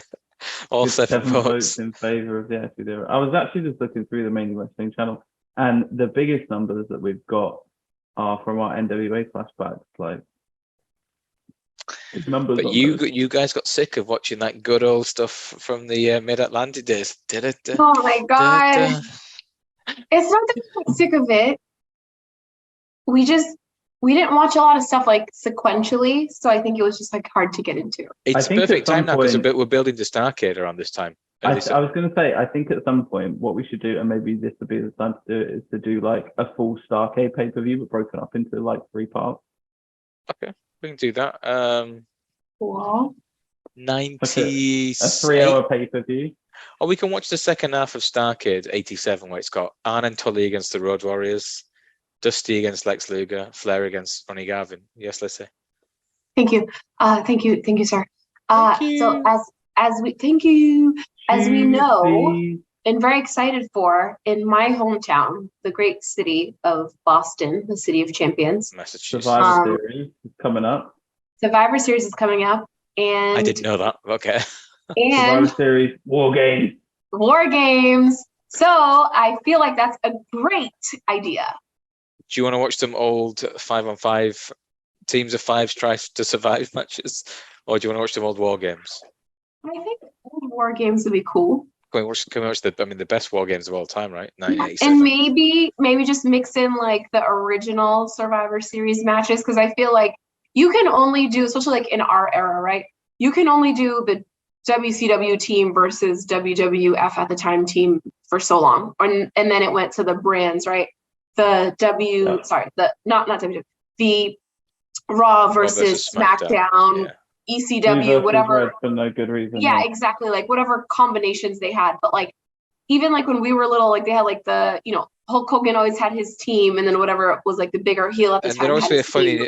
All 7 votes in favor of the Attitude Era. I was actually just looking through the Mainly Wrestling channel, and the biggest numbers that we've got are from our NWA flashbacks. Like, numbers. But you guys got sick of watching that good old stuff from the Mid-Atlantic days. Oh my god! It's not that I'm sick of it. We didn't watch a lot of stuff like sequentially, so I think it was just like hard to get into. It's perfect time now because we're building the Starcade around this time. I was going to say, I think at some point what we should do, and maybe this would be the time to do it, is to do like a full Starcade pay-per-view, but broken up into like 3 parts. Okay, we can do that. Cool. 90. A 3-hour pay-per-view. Or we can watch the second half of Starcade 87, where it's got Arn and Tully against the Road Warriors, Dusty against Lex Luger, Flair against Ronnie Garvin. Yes, Lissy. Thank you. Thank you, sir. So as we know, and very excited for, in my hometown, the great city of Boston, the city of champions. Massachusetts. Survivor Series is coming up. Survivor Series is coming up, and I didn't know that. Okay. And Survivor Series, War Games. So I feel like that's a great idea. Do you want to watch some old 5-on-5 teams of 5s try to survive matches, or do you want to watch some old War Games? I think old War Games would be cool. Can we watch the best War Games of all time, right? 1987. And maybe just mix in like the original Survivor Series matches, because I feel like you can only do, especially like in our era, right? You can only do the WCW team versus WWF at the time team for so long, and then it went to the brands, right? The not WWF, the Raw versus SmackDown, ECW, whatever. For no good reason. Yeah, exactly. Like whatever combinations they had. But like, even like when we were little, like they had like the, Hulk Hogan always had his team, and then whatever was like the bigger heel at the time. And they're also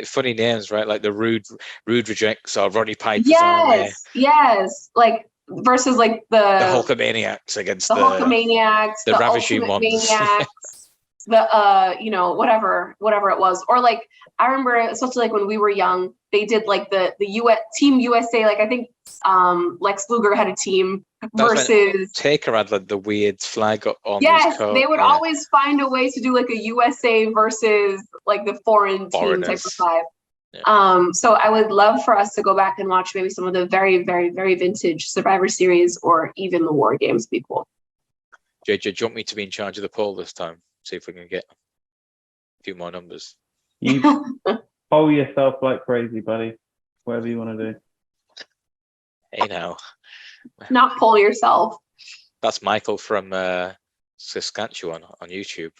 funny names, right? Like the Rude Rejects or Roddy Piper's Army. Yes. Like versus like the Hulkamaniacs against the Hulkamaniacs, the Ravishing ones. Maniacs, the whatever it was. Or like I remember, especially like when we were young, they did like the US Team USA. Like I think Lex Luger had a team versus Taker had like the weird flag on his coat. They would always find a way to do like a USA versus like the foreign team type of vibe. Yeah. So I would love for us to go back and watch maybe some of the very, very, very vintage Survivor Series or even the War Games be cool. JJ, do you want me to be in charge of the poll this time? See if we can get a few more numbers. You poll yourself like crazy, buddy. Whatever you want to do. Hey now. Not poll yourself. That's Michael from Saskatchewan on YouTube.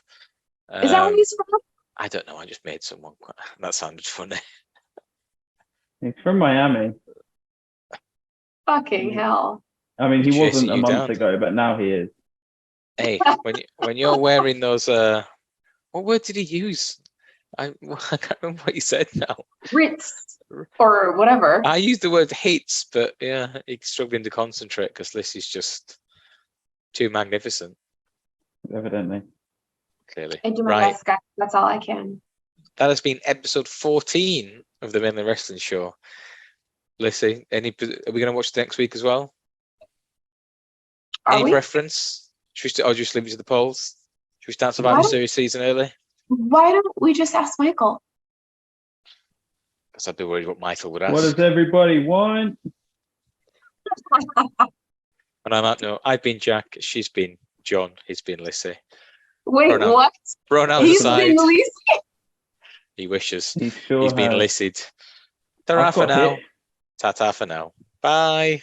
Is that where he's from? I don't know. I just made someone. That sounded funny. He's from Miami. Fucking hell. I mean, he wasn't a month ago, but now he is. Hey, when you're wearing those, what word did he use? I can't remember what he said now. Ritz or whatever. I used the word hates, but yeah, he's struggling to concentrate because Lissy's just too magnificent. Evidently. Clearly. I do my best, guys. That's all I can. That has been episode 14 of the Mainly Wrestling Show. Lissy, are we going to watch next week as well? Any preference? Should we just leave it to the polls? Should we start Survivor Series season early? Why don't we just ask Michael? Because I'd be worried what Michael would ask. What does everybody want? And I'm out. No, I've been Jack. She's been John. He's been Lissy. Wait, what? Pronouns aside. Been Lissy? He wishes. He's been Lissied. Ta-ra for now. Ta-ta for now. Bye.